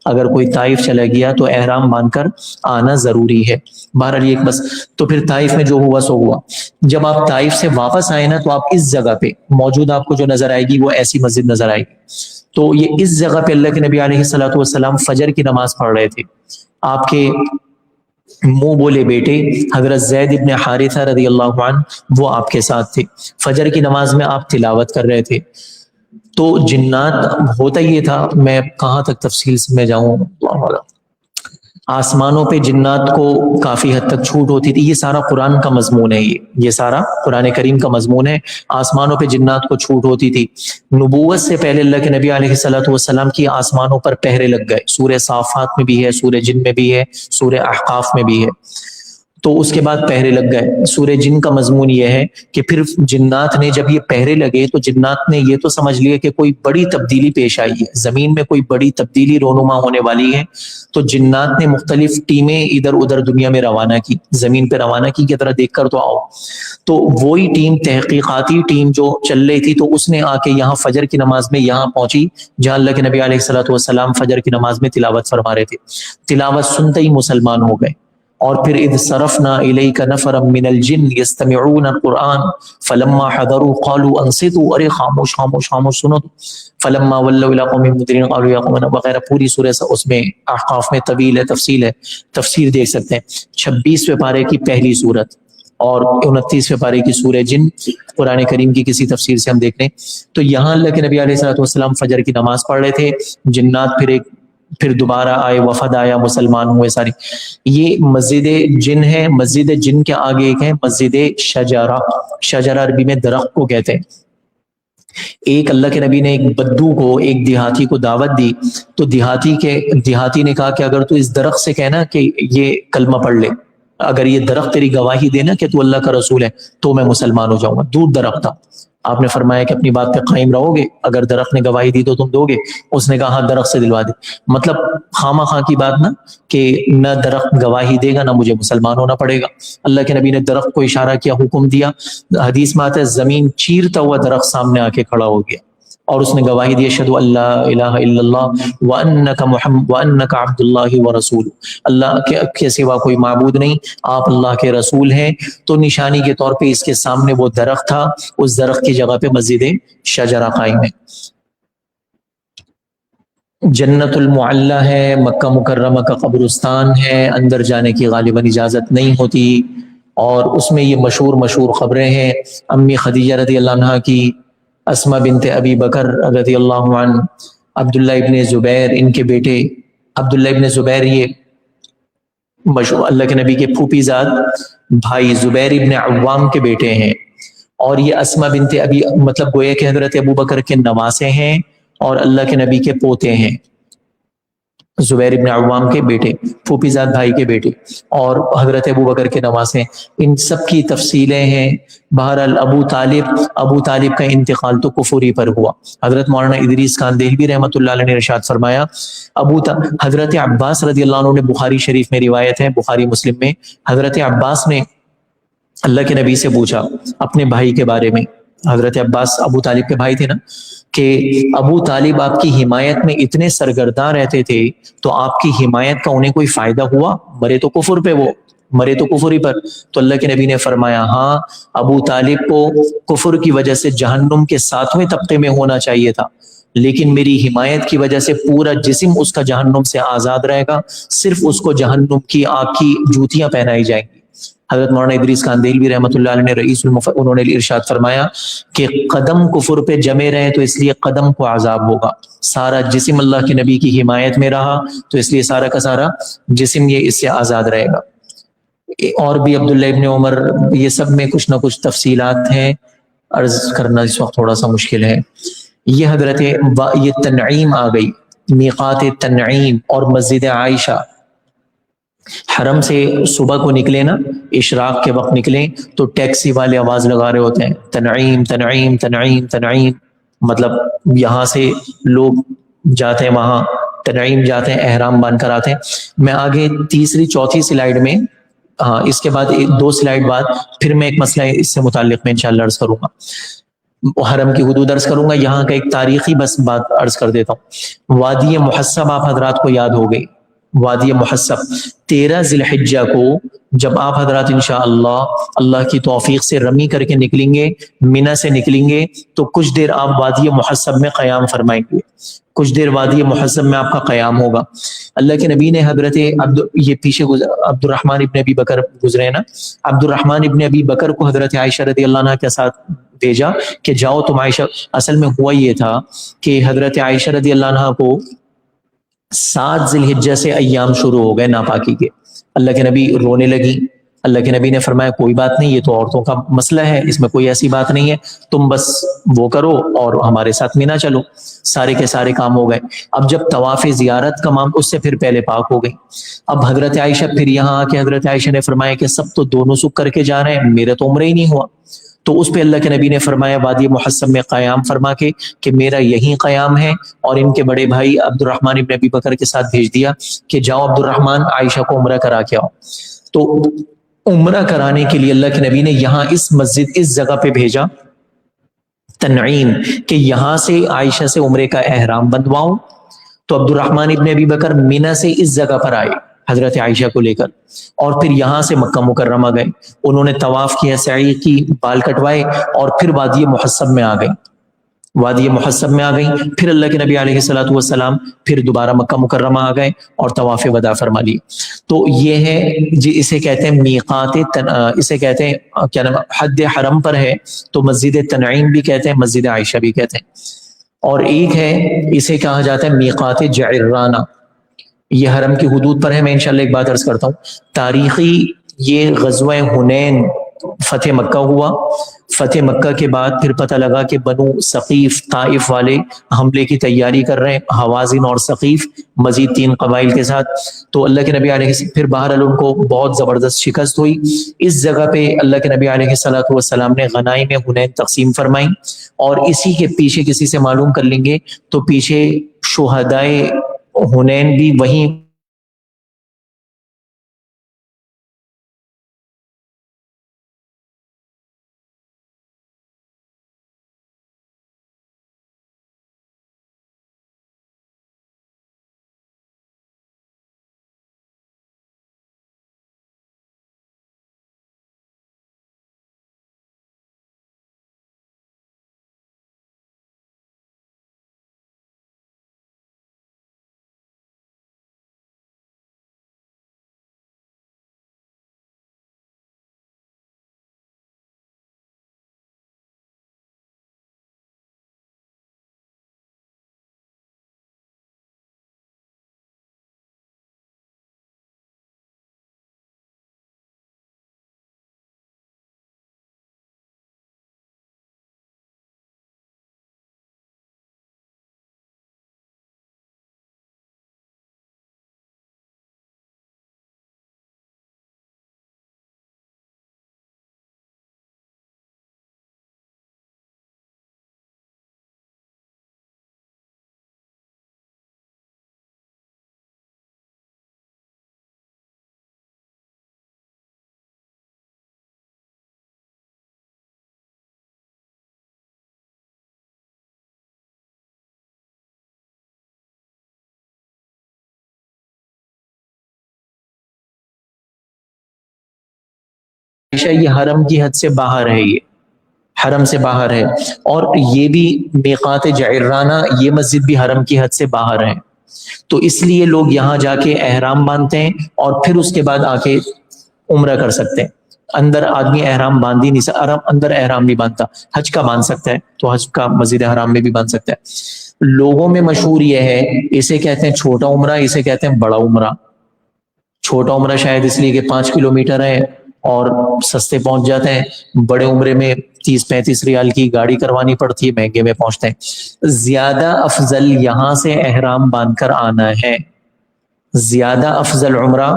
اگر کوئی طائف چلا گیا تو احرام باندھ کر آنا ضروری ہے. بہرحال یہ بس. تو پھر طائف میں جو ہوا سو ہوا. جب آپ طائف سے واپس آئے نا تو آپ اس جگہ پہ موجود آپ کو جو نظر آئے گی وہ ایسی مسجد نظر آئے گی. تو یہ اس جگہ پہ اللہ کے نبی علیہ الصلوۃ والسلام فجر کی نماز پڑھ رہے تھے. آپ کے منہ بولے بیٹے حضرت زید ابن حارثہ رضی اللہ عنہ وہ آپ کے ساتھ تھے. فجر کی نماز میں آپ تلاوت کر رہے تھے. تو جنات ہوتا یہ تھا, میں کہاں تک تفصیل سے میں جاؤں, آسمانوں پہ جنات کو کافی حد تک چھوٹ ہوتی تھی. یہ سارا قرآن کا مضمون ہے, یہ سارا قرآن کریم کا مضمون ہے. آسمانوں پہ جنات کو چھوٹ ہوتی تھی. نبوت سے پہلے اللہ کے نبی علیہ الصلوۃ والسلام کی آسمانوں پر پہرے لگ گئے. سورہ صافات میں بھی ہے, سورہ جن میں بھی ہے, سورہ احقاف میں بھی ہے. تو اس کے بعد پہرے لگ گئے. سورہ جن کا مضمون یہ ہے کہ پھر جنات نے جب یہ پہرے لگے تو جنات نے یہ تو سمجھ لیا کہ کوئی بڑی تبدیلی پیش آئی ہے, زمین میں کوئی بڑی تبدیلی رونما ہونے والی ہے. تو جنات نے مختلف ٹیمیں ادھر ادھر دنیا میں روانہ کی, زمین پہ روانہ کی کہ ذرا دیکھ کر تو آؤ. تو وہی ٹیم, تحقیقاتی ٹیم جو چل رہی تھی, تو اس نے آ کے یہاں فجر کی نماز میں یہاں پہنچی جہاں اللہ کے نبی علیہ الصلوۃ والسلام فجر کی نماز میں تلاوت فرما رہے تھے. تلاوت سنتے ہی مسلمان ہو گئے. اور پھر اذ صرفنا الیک نفرا من الجن یستمعون القرآن فلما حضروا قالوا انصتوا, ارے خاموش خاموش خاموش سنو. فلما ولوا الی قوم منذرین قالوا یا قومنا وغیرہ. پوری سورہ اس میں احقاف میں طویل ہے, تفصیل ہے, تفسیر دیکھ سکتے ہیں. 26ویں پارے کی پہلی سورت اور 29ویں پارے کی سورہ جن, قرآن کریم کی کسی تفسیر سے ہم دیکھ لیں. تو یہاں اللہ کے نبی علیہ الصلوۃ والسلام فجر کی نماز پڑھ رہے تھے. جنات پھر دوبارہ آئے, وفد آیا, مسلمان ہوئے ساری. یہ مسجد جن ہے. مسجد جن کے آگے ایک ہے مسجد شجرہ. شجرہ عربی میں درخت کو کہتے ہیں. ایک اللہ کے نبی نے ایک بدو کو, ایک دیہاتی کو دعوت دی. تو دیہاتی نے کہا کہ اگر تو اس درخت سے کہنا کہ یہ کلمہ پڑھ لے, اگر یہ درخت تیری گواہی دینا کہ تو اللہ کا رسول ہے تو میں مسلمان ہو جاؤں گا. دور درخت تھا. آپ نے فرمایا کہ اپنی بات پہ قائم رہو گے, اگر درخت نے گواہی دی تو تم دو گے. اس نے کہا ہاں درخت سے دلوا دے. مطلب خواہ خواہ کی بات نا, کہ نہ درخت گواہی دے گا نہ مجھے مسلمان ہونا پڑے گا. اللہ کے نبی نے درخت کو اشارہ کیا, حکم دیا. حدیث میں آتا ہے زمین چیرتا ہوا درخت سامنے آ کے کھڑا ہو گیا اور اس نے گواہی دی اشہد ان لا الہ الا اللہ وانک محمد وانک عبد اللہ ورسولہ, اللہ کے سوا کوئی معبود نہیں, آپ اللہ کے رسول ہیں. تو نشانی کے طور پہ اس کے سامنے وہ درخت تھا, اس درخت کی جگہ پہ مسجد شجرہ قائم ہے. جنت المعلی ہے, مکہ مکرمہ کا قبرستان ہے, اندر جانے کی غالباً اجازت نہیں ہوتی. اور اس میں یہ مشہور خبریں ہیں امی خدیجہ رضی اللہ عنہا کی, اسما بنت ابی بکر رضی اللہ عنہ, عبداللہ ابن زبیر ان کے بیٹے. عبداللہ ابن زبیر یہ مشہور اللہ کے نبی کے پھوپھی زاد بھائی زبیر ابن عوام کے بیٹے ہیں. اور یہ اسما بنت ابی مطلب گویا کہ حضرت ابو بکر کے نواسے ہیں اور اللہ کے نبی کے پوتے ہیں. زبیر ابن عوام کے بیٹے, پھوپھی زاد بھائی کے بیٹے, اور حضرت ابو بکر کے نواسے. ان سب کی تفصیلیں ہیں. بہرحال ابو طالب کا انتقال تو کفری پر ہوا. حضرت مولانا ادریس کاندہلوی رحمۃ اللہ علیہ نے ارشاد فرمایا, حضرت عباس رضی اللہ عنہ نے, بخاری شریف میں روایت ہے, بخاری مسلم میں, حضرت عباس نے اللہ کے نبی سے پوچھا اپنے بھائی کے بارے میں. حضرت عباس ابو طالب کے بھائی تھے نا, کہ ابو طالب آپ کی حمایت میں اتنے سرگرداں رہتے تھے تو آپ کی حمایت کا انہیں کوئی فائدہ ہوا؟ مرے تو کفر پہ, وہ مرے تو کفری پر. تو اللہ کے نبی نے فرمایا ہاں, ابو طالب کو کفر کی وجہ سے جہنم کے 7ویں طبقے میں ہونا چاہیے تھا, لیکن میری حمایت کی وجہ سے پورا جسم اس کا جہنم سے آزاد رہے گا, صرف اس کو جہنم کی آگ کی جوتیاں پہنائی جائیں گی. حضرت مولانا ادریس کاندہلوی رحمۃ اللہ علیہ نے انہوں نے ارشاد فرمایا کہ قدم کفر پہ جمے رہے تو اس لیے قدم کو عذاب ہوگا, سارا جسم اللہ کے نبی کی حمایت میں رہا تو اس لیے سارا کا سارا جسم یہ اس سے آزاد رہے گا. اور بھی عبداللہ ابن عمر, یہ سب میں کچھ نہ کچھ تفصیلات ہیں, عرض کرنا اس وقت تھوڑا سا مشکل ہے. یہ حضرت یہ تنعیم آ گئی, میقات تنعیم. اور مسجد عائشہ, حرم سے صبح کو نکلے نا, اشراق کے وقت نکلیں تو ٹیکسی والے آواز لگا رہے ہوتے ہیں تنعیم تنعیم تنعیم تنعیم. مطلب یہاں سے لوگ جاتے ہیں وہاں تنعیم جاتے ہیں، احرام باندھ کر آتے ہیں۔ میں آگے تیسری چوتھی سلائیڈ میں، ہاں اس کے بعد دو سلائیڈ بعد پھر میں ایک مسئلہ اس سے متعلق میں انشاءاللہ عرض کروں گا، حرم کی حدود عرض کروں گا۔ یہاں کا ایک تاریخی بس بات عرض کر دیتا ہوں۔ وادی محسب آپ حضرات کو یاد ہو گئی، وادی محسب 13 ذی الحجہ کو جب آپ حضرات انشاءاللہ اللہ کی توفیق سے رمی کر کے نکلیں گے، منی سے نکلیں گے، تو کچھ دیر آپ وادی محسب میں قیام فرمائیں گے، کچھ دیر وادی محسب میں آپ کا قیام ہوگا۔ اللہ کے نبی نے حضرت یہ پیچھے عبد الرحمن ابن ابی بکر گزرے ہیں نا، عبد الرحمن ابن ابی بکر کو حضرت عائشہ رضی اللہ عنہ کے ساتھ بھیجا کہ جاؤ تم عائشہ۔ اصل میں ہوا یہ تھا کہ حضرت عائشہ رضی اللہ عنہ کو 7 ذی الحجہ سے ایام شروع ہو گئے ناپاکی کے۔ اللہ کے نبی رونے لگی، اللہ کے نبی نے فرمایا کوئی بات نہیں، یہ تو عورتوں کا مسئلہ ہے، اس میں کوئی ایسی بات نہیں ہے، تم بس وہ کرو اور ہمارے ساتھ مینا چلو۔ سارے کے سارے کام ہو گئے۔ اب جب طواف زیارت کا معاملہ، اس سے پھر پہلے پاک ہو گئی۔ اب حضرت عائشہ پھر یہاں آ کے حضرت عائشہ نے فرمایا کہ سب تو دونوں سکھ کر کے جا رہے ہیں، میرا تو عمرہ ہی نہیں ہوا۔ تو اس پہ اللہ کے نبی نے فرمایا وادی محسب میں قیام فرما کے کہ میرا یہی قیام ہے، اور ان کے بڑے بھائی عبد الرحمن ابن ابی بکر کے ساتھ بھیج دیا کہ جاؤ عبد الرحمن عائشہ کو عمرہ کرا کے آؤ۔ تو عمرہ کرانے کے لیے اللہ کے نبی نے یہاں اس مسجد، اس جگہ پہ بھیجا تنعیم، کہ یہاں سے عائشہ سے عمرے کا احرام بندواؤ۔ تو عبد الرحمن ابن ابی بکر منی سے اس جگہ پر آئے حضرت عائشہ کو لے کر، اور پھر یہاں سے مکہ مکرمہ گئے، انہوں نے طواف کیا، سعی کی، بال کٹوائے، اور پھر وادی محسب میں آ گئی، وادی محسب میں آ گئی۔ پھر اللہ کے نبی علیہ الصلوۃ والسلام پھر دوبارہ مکہ مکرمہ آ گئے اور طواف وداع فرما لی۔ تو یہ ہے جی، اسے کہتے ہیں میقات، اسے کہتے ہیں کیا نام، حد حرم پر ہے تو مسجد تنعیم بھی کہتے ہیں، مسجد عائشہ بھی کہتے ہیں۔ اور ایک ہے اسے کہا جاتا ہے میقات جعرانہ، یہ حرم کی حدود پر ہے۔ میں انشاءاللہ ایک بات عرض کرتا ہوں، تاریخی یہ غزوہ حنین فتح مکہ ہوا، فتح مکہ کے بعد پھر پتہ لگا کہ بنو ثقیف طائف والے حملے کی تیاری کر رہے ہیں، حوازن اور ثقیف مزید 3 قبائل کے ساتھ۔ تو اللہ کے نبی علیہ السلام پھر بہرحال ان کو بہت زبردست شکست ہوئی۔ اس جگہ پہ اللہ کے نبی علیہ الصلوۃ والسلام نے غنائم حنین تقسیم فرمائی، اور اسی کے پیچھے کسی سے معلوم کر لیں گے تو پیچھے شہدائے حنین بھی وہیں عائشہ یہ حرم کی حد سے باہر ہے، یہ حرم سے باہر ہے، اور یہ بھی میقات جعرانہ، یہ مسجد بھی حرم کی حد سے باہر ہے۔ تو اس لیے لوگ یہاں جا کے احرام باندھتے ہیں اور پھر اس کے بعد آ کے عمرہ کر سکتے ہیں۔ اندر آدمی احرام باندھ ہی نہیں سکتا، اندر احرام نہیں باندھتا، حج کا باندھ سکتا ہے تو حج کا مسجد حرام میں بھی باندھ سکتا ہے۔ لوگوں میں مشہور یہ ہے، اسے کہتے ہیں چھوٹا عمرہ، اسے کہتے ہیں بڑا عمرہ۔ چھوٹا عمرہ شاید اس لیے کہ 5 کلومیٹر ہے اور سستے پہنچ جاتے ہیں، بڑے عمرے میں 30-35 ریال کی گاڑی کروانی پڑتی ہے، مہنگے میں پہنچتے ہیں۔ زیادہ افضل یہاں سے احرام باندھ کر آنا ہے، زیادہ افضل عمرہ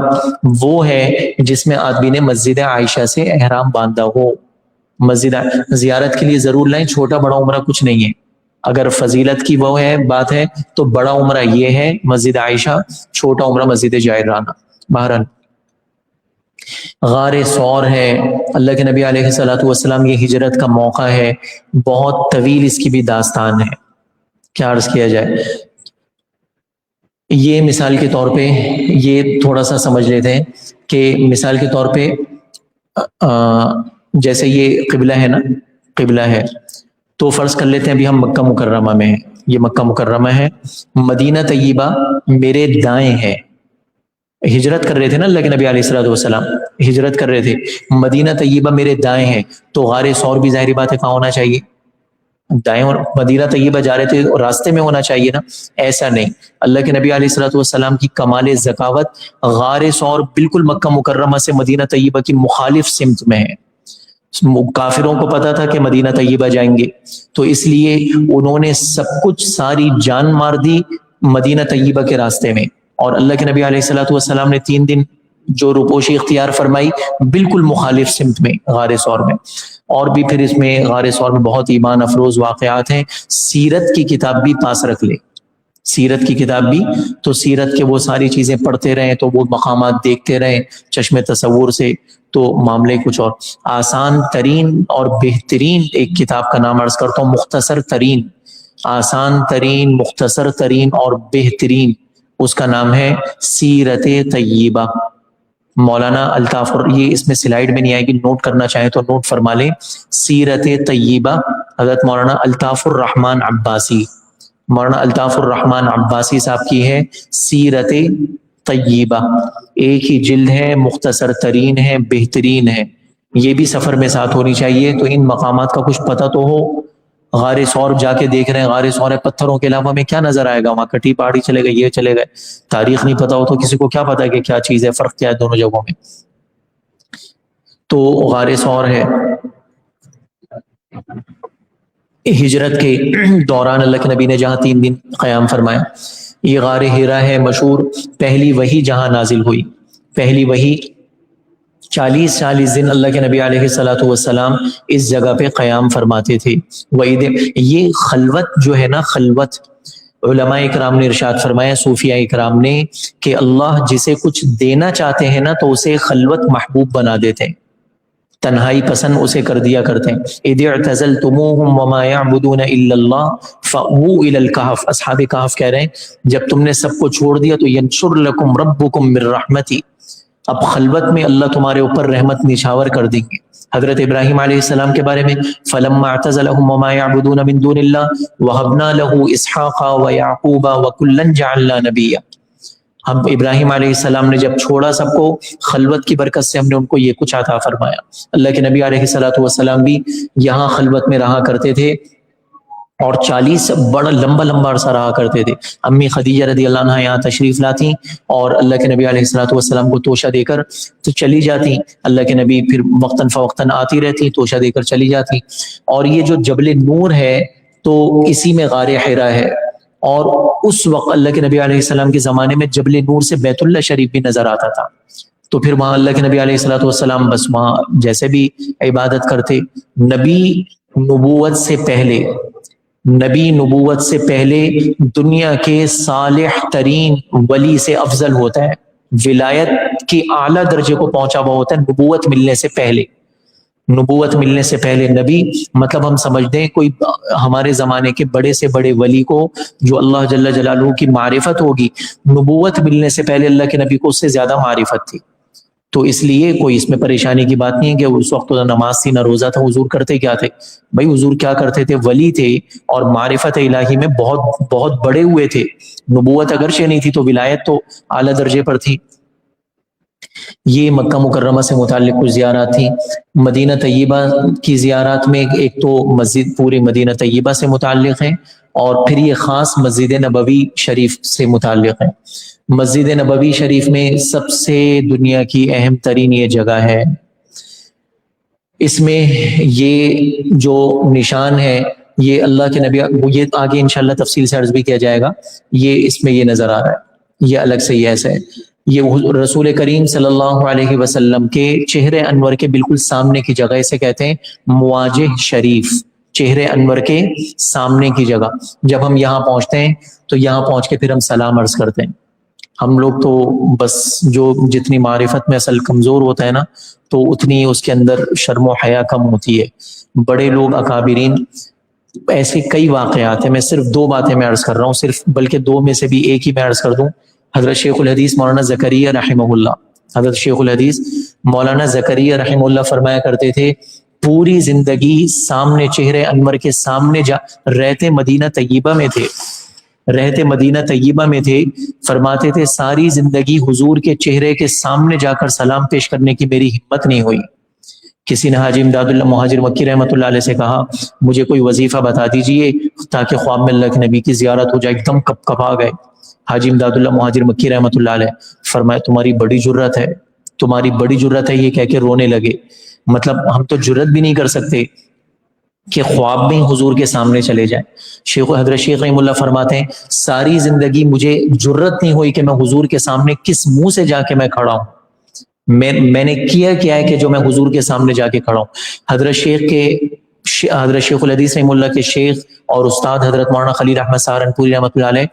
وہ ہے جس میں آدمی نے مسجد عائشہ سے احرام باندھا ہو۔ مسجد زیارت کے لیے ضرور لائیں، چھوٹا بڑا عمرہ کچھ نہیں ہے، اگر فضیلت کی وہ ہے بات ہے تو بڑا عمرہ یہ ہے مسجد عائشہ، چھوٹا عمرہ مسجد جعرانہ۔ بہرحال غار ثور ہے، اللہ کے نبی علیہ الصلوۃ والسلام یہ ہجرت کا موقع ہے، بہت طویل اس کی بھی داستان ہے، کیا عرض کیا جائے۔ یہ مثال کے طور پہ یہ تھوڑا سا سمجھ لیتے ہیں کہ مثال کے طور پہ جیسے یہ قبلہ ہے نا، قبلہ ہے تو فرض کر لیتے ہیں ابھی ہم مکہ مکرمہ میں ہیں، یہ مکہ مکرمہ ہے، مدینہ طیبہ میرے دائیں ہے، ہجرت کر رہے تھے نا اللہ کے نبی علیہ الصلوۃ والسلام، ہجرت کر رہے تھے، مدینہ طیبہ میرے دائیں ہے، تو غار ثور بھی ظاہری بات ہے کہاں ہونا چاہیے، دائیں، اور مدینہ طیبہ جا رہے تھے اور راستے میں ہونا چاہیے نا، ایسا نہیں۔ اللہ کے نبی علیہ الصلوۃ والسلام کی کمال ذکاوت، غار ثور بالکل مکہ مکرمہ سے مدینہ طیبہ کی مخالف سمت میں ہے، کافروں کو پتا تھا کہ مدینہ طیبہ جائیں گے، تو اس لیے انہوں نے سب کچھ، ساری جان مار دی مدینہ طیبہ کے راستے میں، اور اللہ کے نبی علیہ الصلوۃ والسلام نے 3 دن جو روپوشی اختیار فرمائی بالکل مخالف سمت میں غار ثور میں۔ اور بھی پھر اس میں غار ثور میں بہت ایمان افروز واقعات ہیں، سیرت کی کتاب بھی پاس رکھ لے، سیرت کی کتاب بھی، تو سیرت کے وہ ساری چیزیں پڑھتے رہیں تو وہ مقامات دیکھتے رہیں چشم تصور سے، تو معاملے کچھ اور۔ آسان ترین اور بہترین ایک کتاب کا نام عرض کرتا ہوں، مختصر ترین، آسان ترین، مختصر ترین اور بہترین، اس کا نام ہے سیرت طیبہ، مولانا الطاف، یہ اس میں سلائیڈ میں نہیں آئے گی، نوٹ کرنا چاہیں تو نوٹ فرما لیں، سیرت طیبہ حضرت مولانا الطاف الرحمن عباسی، مولانا الطاف الرحمن عباسی صاحب کی ہے سیرت طیبہ، ایک ہی جلد ہے، مختصر ترین ہے، بہترین ہے، یہ بھی سفر میں ساتھ ہونی چاہیے، تو ان مقامات کا کچھ پتہ تو ہو۔ غار ثور جا کے دیکھ رہے ہیں، غار ثور ہے، پتھروں کے علاوہ ہمیں کیا نظر آئے گا، وہاں کٹی پہاڑی چلے گئے، یہ چلے گئے، تاریخ نہیں پتا ہو تو کسی کو کیا پتا ہے کہ کیا چیز ہے، فرق کیا ہے دونوں جگہوں میں۔ تو غار ثور ہے، ہجرت کے دوران اللہ کے نبی نے جہاں 3 دن قیام فرمایا۔ یہ غار ہیرا ہے مشہور، پہلی وحی جہاں نازل ہوئی، پہلی وحی 40 دن اللہ کے نبی علیہ الصلوۃ والسلام اس جگہ پہ قیام فرماتے تھے۔ یہ خلوت جو ہے نا، خلوت، علماء اکرام نے ارشاد فرمایا، صوفیاء اکرام نے، کہ اللہ جسے کچھ دینا چاہتے ہیں نا تو اسے خلوت محبوب بنا دیتے ہیں، تنہائی پسند اسے کر دیا کرتے ہیں۔ اذ اعتزلتموہم وما یعبدون الا اللہ فأووا الی الکہف، اصحاب کہف کہہ رہے ہیں جب تم نے سب کو چھوڑ دیا تو ینشر لکم ربکم من رحمتی، اب خلوت میں اللہ تمہارے اوپر رحمت نچھاور کر دیں گے۔ حضرت ابراہیم علیہ السلام کے بارے میں فلما اعتزلهم وما يعبدون من دون الله وهبنا له اسحاق ويعقوب وكلا جعلنا نبيا، ہم ابراہیم علیہ السلام نے جب چھوڑا سب کو، خلوت کی برکت سے ہم نے ان کو یہ کچھ عطا فرمایا۔ اللہ کے نبی علیہ الصلوۃ والسلام بھی یہاں خلوت میں رہا کرتے تھے، اور 40 بڑا لمبا عرصہ رہا کرتے تھے۔ امی خدیجہ رضی اللہ عنہ یہاں تشریف لاتی اور اللہ کے نبی علیہ الصلوۃ والسلام کو توشہ دے کر تو چلی جاتی، اللہ کے نبی پھر وقتاً فوقتاً آتی رہتی، توشہ دے کر چلی جاتی۔ اور یہ جو جبل نور ہے تو اسی میں غار حرا ہے، اور اس وقت اللہ کے نبی علیہ السلام کے زمانے میں جبل نور سے بیت اللہ شریف بھی نظر آتا تھا، تو پھر وہاں اللہ کے نبی علیہ الصلوۃ والسلام بس وہاں جیسے بھی عبادت کرتے۔ نبی نبوت سے پہلے، نبی نبوت سے پہلے دنیا کے صالح ترین ولی سے افضل ہوتا ہے، ولایت کی اعلیٰ درجے کو پہنچا ہوا ہوتا ہے نبوت ملنے سے پہلے، نبوت ملنے سے پہلے نبی، مطلب ہم سمجھ دیں کوئی ہمارے زمانے کے بڑے سے بڑے ولی کو جو اللہ جل جلالہ کی معرفت ہوگی، نبوت ملنے سے پہلے اللہ کے نبی کو اس سے زیادہ معرفت تھی، تو اس لیے کوئی اس میں پریشانی کی بات نہیں ہے کہ اس وقت نہ نماز تھی نہ روزہ تھا، حضور کرتے کیا تھے؟ بھائی حضور کیا کرتے تھے؟ ولی تھے اور معرفت الہی میں بہت بہت بڑے ہوئے تھے، نبوت اگرچہ نہیں تھی تو ولایت تو اعلیٰ درجے پر تھی۔ یہ مکہ مکرمہ سے متعلق کچھ زیارات تھیں۔ مدینہ طیبہ کی زیارات میں ایک تو مسجد پورے مدینہ طیبہ سے متعلق ہے، اور پھر یہ خاص مسجد نبوی شریف سے متعلق ہے۔ مسجد نبوی شریف میں سب سے دنیا کی اہم ترین یہ جگہ ہے، اس میں یہ جو نشان ہے یہ اللہ کے نبی، یہ آگے انشاءاللہ تفصیل سے عرض بھی کیا جائے گا، یہ اس میں یہ نظر آ رہا ہے، یہ الگ سے یہ ایسا ہے، یہ رسول کریم صلی اللہ علیہ وسلم کے چہرے انور کے بالکل سامنے کی جگہ، اسے کہتے ہیں مواجہ شریف، چہرے انور کے سامنے کی جگہ. جب ہم یہاں پہنچتے ہیں تو یہاں پہنچ کے پھر ہم سلام عرض کرتے ہیں. ہم لوگ تو بس جو جتنی معرفت میں اصل کمزور ہوتا ہے نا تو اتنی اس کے اندر شرم و حیا کم ہوتی ہے. بڑے لوگ اکابرین ایسے کئی واقعات ہیں. میں صرف 2 باتیں میں عرض کر رہا ہوں، صرف بلکہ 2 میں سے بھی ایک ہی میں عرض کر دوں. حضرت شیخ الحدیث مولانا زکریا رحمہ اللہ، حضرت شیخ الحدیث مولانا زکریا رحمہ اللہ فرمایا کرتے تھے پوری زندگی سامنے چہرے انور کے سامنے رہتے مدینہ طیبہ میں تھے، رہتے مدینہ طیبہ میں تھے. فرماتے تھے ساری زندگی حضور کے چہرے کے سامنے جا کر سلام پیش کرنے کی میری ہمت نہیں ہوئی. کسی نے حاجی امداد اللہ مہاجر مکی رحمۃ اللہ علیہ سے کہا مجھے کوئی وظیفہ بتا دیجئے تاکہ خواب میں اللہ کے نبی کی زیارت ہو جائے. ایک دم کپ کپا گئے. حاجی امداد اللہ مہاجر مکی رحمۃ اللہ علیہ فرمایا تمہاری بڑی جرت ہے، تمہاری بڑی جرت ہے، یہ کہہ کے رونے لگے. مطلب ہم تو جرت بھی نہیں کر سکتے کہ خواب میں حضور کے سامنے چلے جائیں. حضرت شیخ رحمہ اللہ فرماتے ہیں ساری زندگی مجھے جرت نہیں ہوئی کہ میں حضور کے سامنے کس منہ سے جا کے میں کھڑا ہوں. میں نے کیا ہے کہ جو میں حضور کے سامنے جا کے کھڑا ہوں. حضرت شیخ الحدیث رحمہ اللہ کے شیخ اور استاد حضرت مولانا خلیل احمد سہارنپوری رحمۃ اللہ علیہ،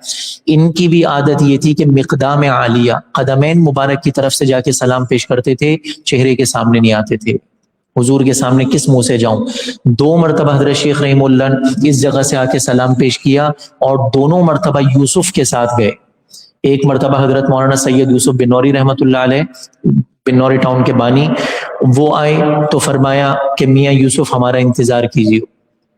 ان کی بھی عادت یہ تھی کہ مقدام عالیہ قدمین مبارک کی طرف سے جا کے سلام پیش کرتے تھے، چہرے کے سامنے نہیں آتے تھے. حضور کے سامنے کس منہ سے جاؤں. 2 مرتبہ حضرت شیخ رحمہ اللہ نے اس جگہ سے آ کے سلام پیش کیا اور دونوں مرتبہ یوسف کے ساتھ گئے. ایک مرتبہ حضرت مولانا سید یوسف بنوری رحمۃ اللہ علیہ، بنوری ٹاؤن کے بانی، وہ آئے تو فرمایا کہ میاں یوسف ہمارا انتظار کیجیے،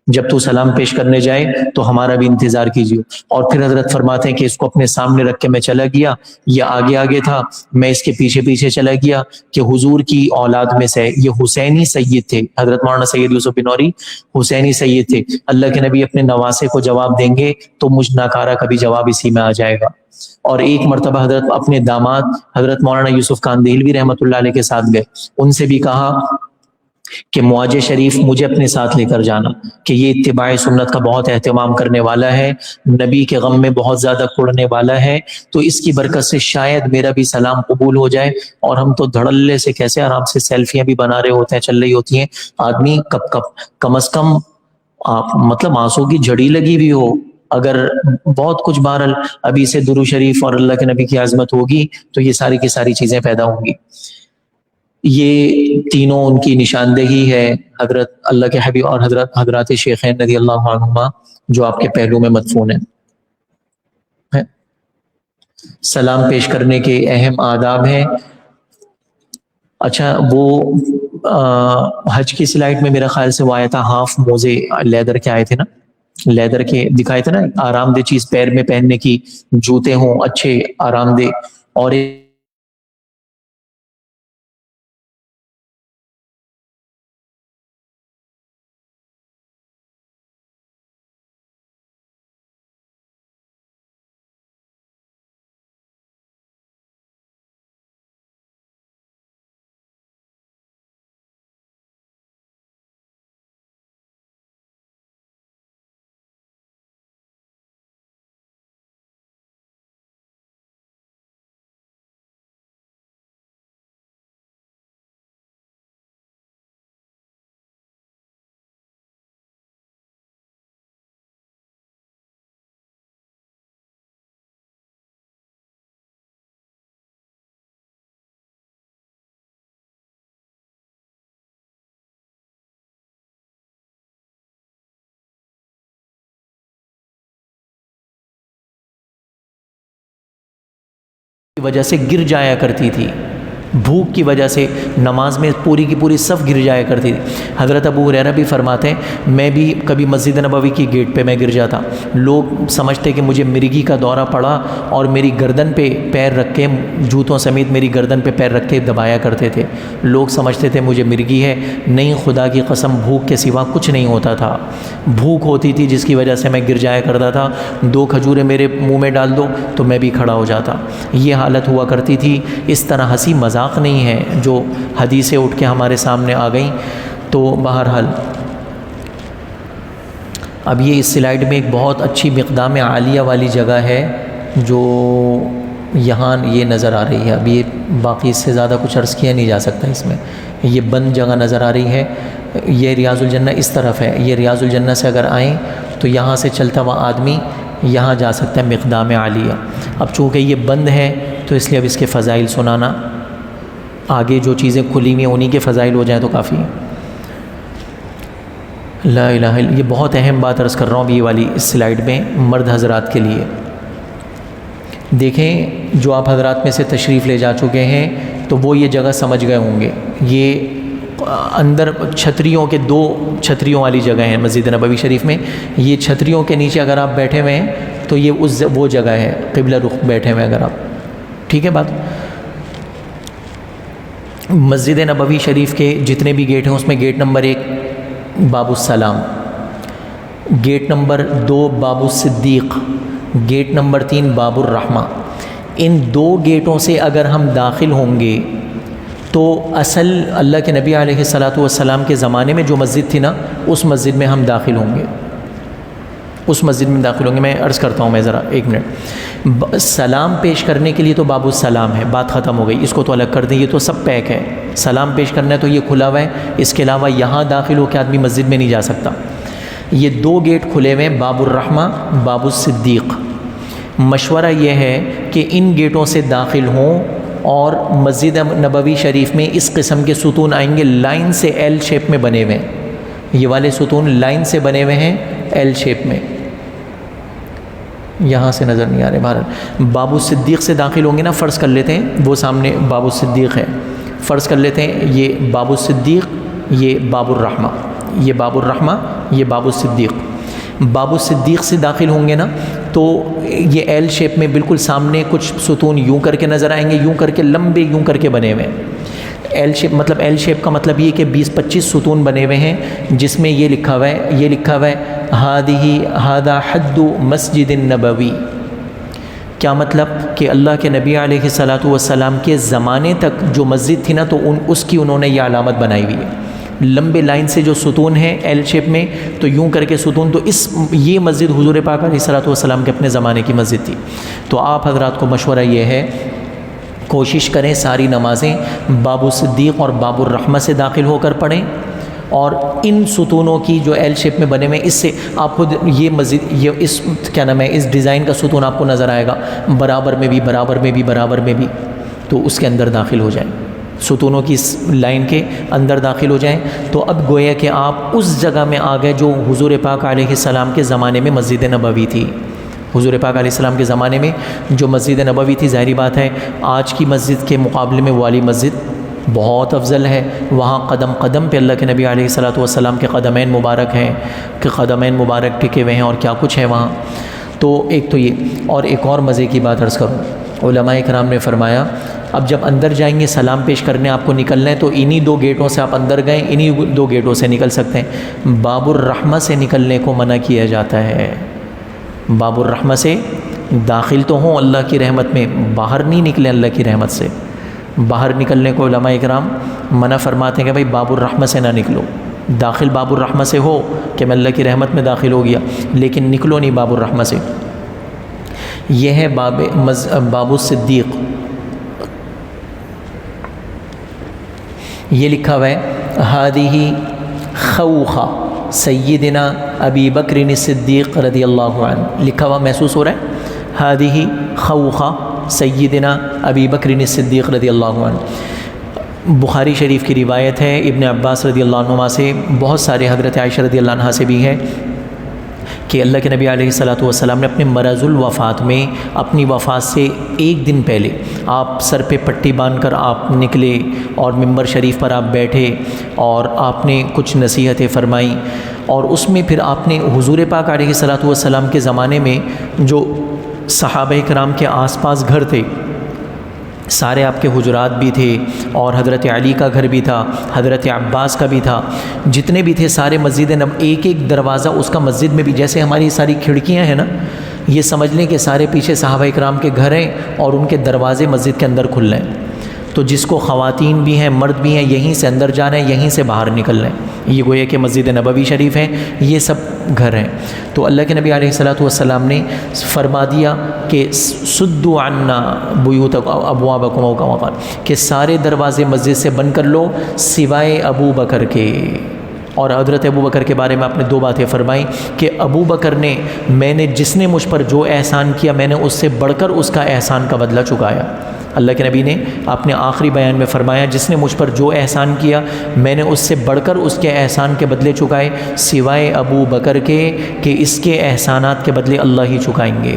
جب تو سلام پیش کرنے جائے تو ہمارا بھی انتظار کیجیے. اور پھر حضرت فرماتے ہیں کہ اس کو اپنے سامنے رکھ کے میں چلا گیا، یہ آگے آگے تھا، میں اس کے پیچھے پیچھے چلا گیا کہ حضور کی اولاد میں سے یہ حسینی سید تھے. حضرت مولانا سید یوسف بنوری حسینی سید تھے. اللہ کے نبی اپنے نواسے کو جواب دیں گے تو مجھ ناکارہ کا بھی جواب اسی میں آ جائے گا. اور ایک مرتبہ حضرت اپنے داماد حضرت مولانا یوسف کاندہلوی رحمۃ اللہ علیہ کے ساتھ گئے. ان سے بھی کہا کہ معاج شریف مجھے اپنے ساتھ لے کر جانا کہ یہ اتباع سنت کا بہت اہتمام کرنے والا ہے، نبی کے غم میں بہت زیادہ کڑنے والا ہے، تو اس کی برکت سے شاید میرا بھی سلام قبول ہو جائے. اور ہم تو دھڑلے سے کیسے آرام سے سیلفیاں بھی بنا رہے ہوتے ہیں، چل رہی ہوتی ہیں. آدمی کم از کم مطلب آنسوں کی جھڑی لگی ہوئی ہو، اگر بہت کچھ بہرحال ابھی سے درود شریف اور اللہ کے نبی کی عظمت ہوگی تو یہ ساری کی ساری چیزیں پیدا ہوں گی. یہ تینوں ان کی نشاندہی ہے، حضرت اللہ کے حبیب اور حضرات شیخین رضی اللہ عنہما جو آپ کے پہلو میں مدفون ہیں. سلام پیش کرنے کے اہم آداب ہیں. اچھا وہ حج کی سلائڈ میں میرا خیال سے وہ آیا تھا ہاف موزے لیدر کے آئے تھے نا، لیدر کے دکھائے تھے نا، آرام دہ چیز پیر میں پہننے کی، جوتے ہوں اچھے آرام دہ. اور کی وجہ سے گر جایا کرتی تھی، بھوک کی وجہ سے نماز میں پوری کی پوری صف گر جایا کرتی تھی. حضرت ابو ہریرہ بھی فرماتے ہیں میں بھی کبھی مسجد نبوی کی گیٹ پہ میں گر جاتا، لوگ سمجھتے کہ مجھے مرگی کا دورہ پڑا اور میری گردن پہ پیر رکھ کے، جوتوں سمیت میری گردن پہ پیر رکھ کے دبایا کرتے تھے. لوگ سمجھتے تھے مجھے مرگی ہے. نہیں، خدا کی قسم بھوک کے سوا کچھ نہیں ہوتا تھا. بھوک ہوتی تھی جس کی وجہ سے میں گر جایا کرتا تھا. 2 کھجوریں میرے منہ میں ڈال دو تو میں بھی کھڑا ہو جاتا. یہ حالت ہوا کرتی تھی. اس طرح ہنسی مذاق نہیں ہے جو حدیثیں اٹھ کے ہمارے سامنے آ گئیں. تو بہرحال اب یہ اس سلائڈ میں ایک بہت اچھی مقدام عالیہ والی جگہ ہے جو یہاں یہ نظر آ رہی ہے. اب یہ باقی اس سے زیادہ کچھ عرض کیا نہیں جا سکتا. اس میں یہ بند جگہ نظر آ رہی ہے. یہ ریاض الجنہ اس طرف ہے. یہ ریاض الجنہ سے اگر آئیں تو یہاں سے چلتا ہوا آدمی یہاں جا سکتا ہے مقدام عالیہ. اب چونکہ یہ بند ہے تو اس لیے اب اس کے فضائل سنانا، آگے جو چیزیں کھلی ہوئی ہیں انہی کے فضائل ہو جائیں تو کافی ہے. لا الہ الا، یہ بہت اہم بات عرض کر رہا ہوں یہ والی اس سلائیڈ میں مرد حضرات کے لیے. دیکھیں جو آپ حضرات میں سے تشریف لے جا چکے ہیں تو وہ یہ جگہ سمجھ گئے ہوں گے. یہ اندر چھتریوں کے 2 چھتریوں والی جگہ ہیں مسجد نبوی شریف میں. یہ چھتریوں کے نیچے اگر آپ بیٹھے ہوئے ہیں تو یہ وہ جگہ ہے قبلہ رخ بیٹھے ہوئے اگر آپ. ٹھیک ہے بات. مسجد نبوی شریف کے جتنے بھی گیٹ ہیں اس میں گیٹ نمبر 1 باب السلام، گیٹ نمبر 2 باب الصدیق، گیٹ نمبر 3 باب الرحمہ. ان 2 گیٹوں سے اگر ہم داخل ہوں گے تو اصل اللہ کے نبی علیہ الصلاۃ والسلام کے زمانے میں جو مسجد تھی نا اس مسجد میں ہم داخل ہوں گے. اس مسجد میں داخل ہوں گے. میں عرض کرتا ہوں، میں ذرا 1 منٹ. سلام پیش کرنے کے لیے تو باب السلام ہے، بات ختم ہو گئی. اس کو تو الگ کر دیں، یہ تو سب پیک ہے. سلام پیش کرنا ہے تو یہ کھلا ہوا ہے. اس کے علاوہ یہاں داخل ہو کے آدمی مسجد میں نہیں جا سکتا. یہ 2 گیٹ کھلے ہوئے ہیں، باب الرحمہ، باب الصدیق. مشورہ یہ ہے کہ ان گیٹوں سے داخل ہوں اور مسجد نبوی شریف میں اس قسم کے ستون آئیں گے لائن سے ایل شیپ میں بنے ہوئے ہیں. یہ والے ستون لائن سے بنے ہوئے ہیں ایل شیپ میں. یہاں سے نظر نہیں آ رہے. بہرحال باب الصدیق سے داخل ہوں گے نا، فرض کر لیتے ہیں وہ سامنے باب الصدیق ہے. فرض کر لیتے ہیں یہ باب الصدیق، یہ باب الرحمہ، یہ باب الرحمہ، یہ باب الصدیق. باب الصدیق سے داخل ہوں گے نا تو یہ ایل شیپ میں بالکل سامنے کچھ ستون یوں کر کے نظر آئیں گے، یوں کر کے لمبے یوں کر کے بنے ہوئے ہیں. ایل شیپ مطلب ایل شیپ کا مطلب یہ کہ 20-25 ستون بنے ہوئے ہیں جس میں یہ لکھا ہوا ہے ھذا حد مسجد النبوی. کیا مطلب کہ اللہ کے نبی علیہ الصلاۃ والسلام کے زمانے تک جو مسجد تھی نا تو اس کی انہوں نے یہ علامت بنائی ہوئی ہے. لمبے لائن سے جو ستون ہیں ایل شیپ میں تو یوں کر کے ستون، تو یہ مسجد حضور پاک علیہ الصلاۃ والسلام کے اپنے زمانے کی مسجد تھی. تو آپ حضرات کو مشورہ یہ ہے کوشش کریں ساری نمازیں باب الصدیق اور باب الرحمہ سے داخل ہو کر پڑھیں. اور ان ستونوں کی جو ایل شیپ میں بنے ہوئے اس سے آپ خود یہ مسجد یہ اس کیا نام ہے اس ڈیزائن کا ستون آپ کو نظر آئے گا برابر میں بھی برابر میں بھی برابر میں بھی. تو اس کے اندر داخل ہو جائیں، ستونوں کی اس لائن کے اندر داخل ہو جائیں. تو اب گویا کہ آپ اس جگہ میں آ گئے جو حضور پاک علیہ السلام کے زمانے میں مسجد نبوی تھی. حضور پاک علیہ السلام کے زمانے میں جو مسجد نبوی تھی، ظاہری بات ہے آج کی مسجد کے مقابلے میں وہ والی مسجد بہت افضل ہے. وہاں قدم قدم پہ اللہ کے نبی علیہ الصلاۃ والسلام کے قدمین مبارک ہیں کہ قدمین مبارک ٹکے ہوئے ہیں اور کیا کچھ ہے وہاں. تو ایک تو یہ، اور ایک اور مزے کی بات عرض کروں. علماء کرام نے فرمایا اب جب اندر جائیں گے سلام پیش کرنے آپ کو نکلنا ہے تو انہی 2 گیٹوں سے آپ اندر گئے، انہی 2 گیٹوں سے نکل سکتے ہیں. باب الرحمہ سے نکلنے کو منع کیا جاتا ہے. باب الرحمہ سے داخل تو ہوں اللہ کی رحمت میں، باہر نہیں نکلیں اللہ کی رحمت سے. باہر نکلنے کو علماء اکرام منع فرماتے ہیں کہ بھائی باب الرحمہ سے نہ نکلو. داخل باب الرحمہ سے ہو کہ میں اللہ کی رحمت میں داخل ہو گیا، لیکن نکلو نہیں باب الرحمہ سے. یہ ہے باب الصدیق. یہ لکھا ہوا ہے ھذہ خوخہ سیدنا ابی بکر الصدیق رضی اللہ عنہ. لکھا ہوا محسوس ہو رہا ہے ھذہ خوخہ سیدنا ابی بکر الصدیق رضی اللہ عنہ. بخاری شریف کی روایت ہے ابن عباس رضی اللہ عنہما سے، بہت سارے حضرت عائشہ رضی اللہ عنہا سے بھی ہے کہ اللہ کے نبی علیہ الصلاۃ والسلام نے اپنے مرض الوفات میں اپنی وفات سے 1 دن پہلے آپ سر پہ پٹی باندھ کر آپ نکلے اور ممبر شریف پر آپ بیٹھے اور آپ نے کچھ نصیحتیں فرمائیں. اور اس میں پھر آپ نے حضور پاک علیہ الصلاۃ والسلام کے زمانے میں جو صحابہ کرام کے آس پاس گھر تھے سارے آپ کے حجرات بھی تھے اور حضرت علی کا گھر بھی تھا، حضرت عباس کا بھی تھا، جتنے بھی تھے سارے مسجد ایک ایک دروازہ اس کا مسجد میں بھی جیسے ہماری ساری کھڑکیاں ہیں نا، یہ سمجھ لیں کہ سارے پیچھے صحابہ کرام کے گھر ہیں اور ان کے دروازے مسجد کے اندر کھل رہے ہیں. تو جس کو خواتین بھی ہیں مرد بھی ہیں یہیں سے اندر جانا ہے، یہیں سے باہر نکلنا ہے۔ یہ گویا کہ مسجد نبوی شریف ہے، یہ سب گھر ہیں۔ تو اللہ کے نبی علیہ الصلوۃ والسلام نے فرما دیا کہ سدوا عنا بیوتکم ابوابکم او کما قال، کہ سارے دروازے مسجد سے بند کر لو سوائے ابو بکر کے۔ اور حضرت ابو بکر کے بارے میں آپ نے دو باتیں فرمائیں کہ ابو بکر نے جس نے مجھ پر جو احسان کیا میں نے اس سے بڑھ کر اس کا احسان کا بدلہ چکایا۔ اللہ کے نبی نے اپنے آخری بیان میں فرمایا جس نے مجھ پر جو احسان کیا میں نے اس سے بڑھ کر اس کے احسان کے بدلے چکائے سوائے ابو بکر کے کہ اس کے احسانات کے بدلے اللہ ہی چکائیں گے۔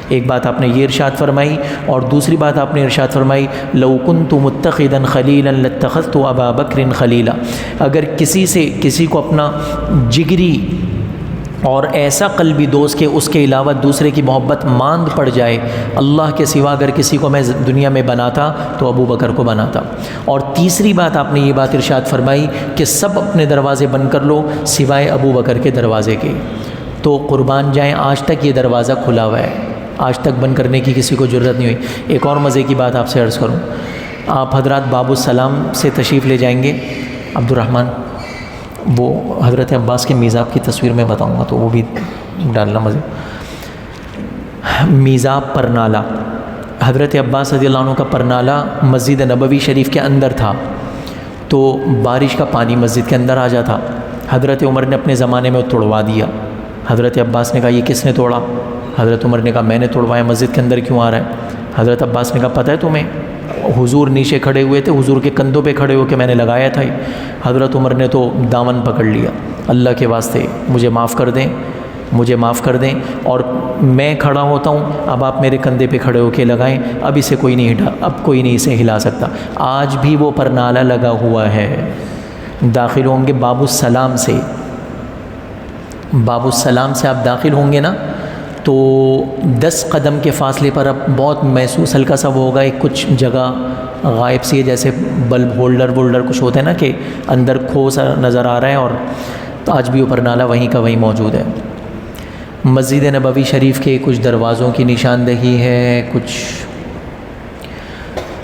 ایک بات آپ نے یہ ارشاد فرمائی، اور دوسری بات آپ نے ارشاد فرمائی لو کنت متخذا خلیلا لاتخذت ابا بکر خلیلا، اگر کسی کو اپنا جگری اور ایسا قلبی دوست کہ اس کے علاوہ دوسرے کی محبت ماند پڑ جائے، اللہ کے سوا اگر کسی کو میں دنیا میں بناتا تو ابو بکر کو بناتا۔ اور تیسری بات آپ نے یہ بات ارشاد فرمائی کہ سب اپنے دروازے بند کر لو سوائے ابو بکر کے دروازے کے۔ تو قربان جائیں آج تک یہ دروازہ کھلا ہوا ہے، آج تک بند کرنے کی کسی کو ضرورت نہیں ہوئی۔ ایک اور مزے کی بات آپ سے عرض کروں، آپ حضرات باب السلام سے تشریف لے جائیں گے عبد الرحمن، وہ حضرت عباس کے میزاب کی تصویر میں بتاؤں گا تو وہ بھی ڈالنا مزے۔ میزاب پرنالہ، حضرت عباس رضی اللہ عنہ کا پرنالہ مسجد نبوی شریف کے اندر تھا، تو بارش کا پانی مسجد کے اندر آ جاتا۔ حضرت عمر نے اپنے زمانے میں توڑوا دیا۔ حضرت عباس نے کہا یہ کس نے توڑا؟ حضرت عمر نے کہا میں نے توڑوایا، مسجد کے اندر کیوں آ رہا ہے؟ حضرت عباس نے کہا پتہ ہے تمہیں؟ حضور نیچے کھڑے ہوئے تھے، حضور کے کندھوں پہ کھڑے ہو کے میں نے لگایا تھا۔ حضرت عمر نے تو دامن پکڑ لیا، اللہ کے واسطے مجھے معاف کر دیں، مجھے معاف کر دیں، اور میں کھڑا ہوتا ہوں، اب آپ میرے کندھے پہ کھڑے ہو کے لگائیں، اب اسے کوئی نہیں اب کوئی نہیں اسے ہلا سکتا۔ آج بھی وہ پرنالہ لگا ہوا ہے۔ داخل ہوں گے باب السلام سے، باب السلام سے آپ داخل ہوں گے نا تو 10 قدم کے فاصلے پر اب بہت محسوس ہلکا سا وہ ہوگا، ایک کچھ جگہ غائب سی ہے، جیسے بلب ہولڈر کچھ ہوتا ہے نا کہ اندر کھو سا نظر آ رہا ہے، اور آج بھی اوپر نالا وہیں کا وہیں موجود ہے۔ مسجد نبوی شریف کے کچھ دروازوں کی نشاندہی ہے کچھ۔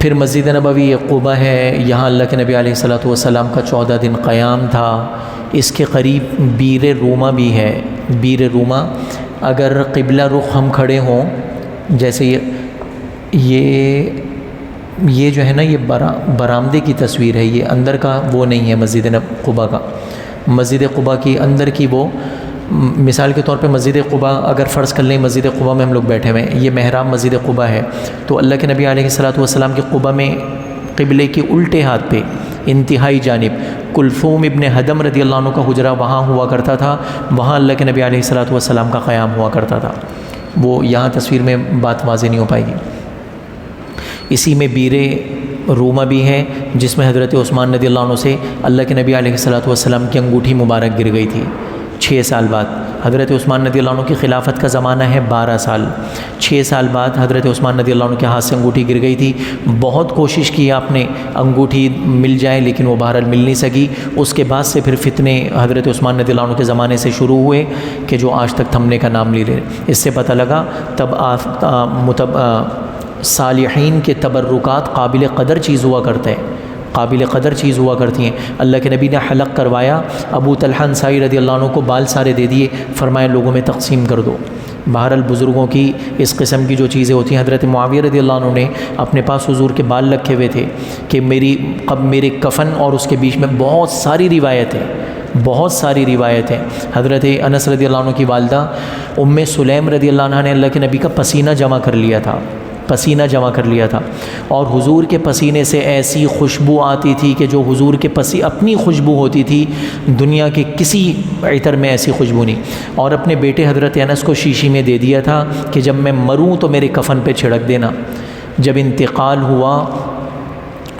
پھر مسجد نبوی قباء ہے، یہاں اللہ کے نبی علیہ الصلوۃ والسلام کا 14 دن قیام تھا۔ اس کے قریب بیر روما بھی ہے۔ بیر روما اگر قبلہ رخ ہم کھڑے ہوں، جیسے یہ جو ہے نا، یہ برآمدے کی تصویر ہے، یہ اندر کا وہ نہیں ہے مسجد قباء کا۔ مسجد قباء کی اندر کی وہ، مثال کے طور پہ مسجد قباء اگر فرض کر لیں مسجد قباء میں ہم لوگ بیٹھے ہوئے ہیں، یہ محراب مسجد قباء ہے، تو اللہ کے نبی علیہ الصلوۃ والسلام کے قباء میں قبلے کے الٹے ہاتھ پہ انتہائی جانب کلثوم ابن حدم رضی اللہ عنہ کا حجرہ وہاں ہوا کرتا تھا، وہاں اللہ کے نبی علیہ الصلوۃ والسلام کا قیام ہوا کرتا تھا۔ وہ یہاں تصویر میں بات واضح نہیں ہو پائے گی۔ اسی میں بیر روما بھی ہے، جس میں حضرت عثمان رضی اللہ عنہ سے اللہ کے نبی علیہ الصلوۃ والسلام کی انگوٹھی مبارک گر گئی تھی 6 سال بعد۔ حضرت عثمان رضی اللہ عنہ کی خلافت کا زمانہ ہے 12 سال، 6 سال بعد حضرت عثمان رضی اللہ عنہ کے ہاتھ سے انگوٹھی گر گئی تھی۔ بہت کوشش کی آپ نے انگوٹھی مل جائے، لیکن وہ بہرحال مل نہیں سکی۔ اس کے بعد سے پھر فتنے حضرت عثمان رضی اللہ عنہ کے زمانے سے شروع ہوئے کہ جو آج تک تھمنے کا نام لے رہے۔ اس سے پتہ لگا تب صالحین کے تبرکات قابل قدر چیز ہوا کرتے ہیں، قابل قدر چیز ہوا کرتی ہیں۔ اللہ کے نبی نے حلق کروایا، ابو طلحہ انصاری رضی اللہ عنہ کو بال سارے دے دیے، فرمایا لوگوں میں تقسیم کر دو۔ بہرحال بزرگوں کی اس قسم کی جو چیزیں ہوتی ہیں، حضرت معاویہ رضی اللہ عنہ نے اپنے پاس حضور کے بال رکھے ہوئے تھے کہ میرے کفن اور اس کے بیچ میں بہت ساری روایتیں۔ حضرت انس رضی اللہ عنہ کی والدہ ام سلیم رضی اللہ عنہ نے اللہ کے نبی کا پسینہ جمع کر لیا تھا، اور حضور کے پسینے سے ایسی خوشبو آتی تھی کہ جو حضور کے اپنی خوشبو ہوتی تھی، دنیا کے کسی عطر میں ایسی خوشبو نہیں۔ اور اپنے بیٹے حضرت انس کو شیشی میں دے دیا تھا کہ جب میں مروں تو میرے کفن پہ چھڑک دینا۔ جب انتقال ہوا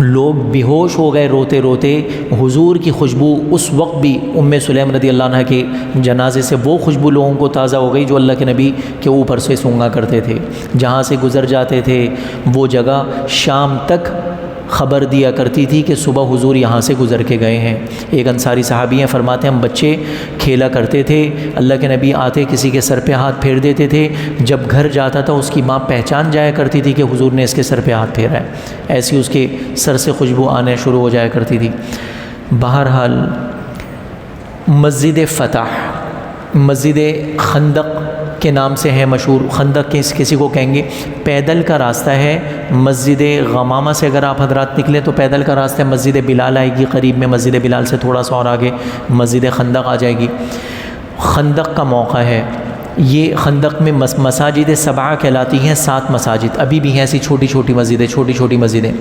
لوگ بے ہوش ہو گئے روتے روتے، حضور کی خوشبو اس وقت بھی ام سلیم رضی اللہ عنہ کے جنازے سے وہ خوشبو لوگوں کو تازہ ہو گئی جو اللہ کے نبی کے اوپر سے سونگا کرتے تھے۔ جہاں سے گزر جاتے تھے وہ جگہ شام تک خبر دیا کرتی تھی کہ صبح حضور یہاں سے گزر کے گئے ہیں۔ ایک انصاری صحابی ہیں، فرماتے ہیں ہم بچے کھیلا کرتے تھے، اللہ کے نبی آتے کسی کے سر پہ ہاتھ پھیر دیتے تھے، جب گھر جاتا تھا اس کی ماں پہچان جایا کرتی تھی کہ حضور نے اس کے سر پہ ہاتھ پھیرا ہے، ایسی اس کے سر سے خوشبو آنے شروع ہو جایا کرتی تھی۔ بہرحال مسجد فتح، مسجد خندق کے نام سے ہے مشہور۔ خندق کسی کو کہیں گے پیدل کا راستہ ہے، مسجد غمامہ سے اگر آپ حضرات نکلیں تو پیدل کا راستہ ہے، مسجد بلال آئے گی قریب میں، مسجد بلال سے تھوڑا سا اور آگے مسجد خندق آ جائے گی۔ خندق کا موقع ہے، یہ خندق میں مساجد سبعہ کہلاتی ہیں، 7 مساجد ابھی بھی ہیں، ایسی چھوٹی چھوٹی مسجدیں، چھوٹی چھوٹی مسجدیں۔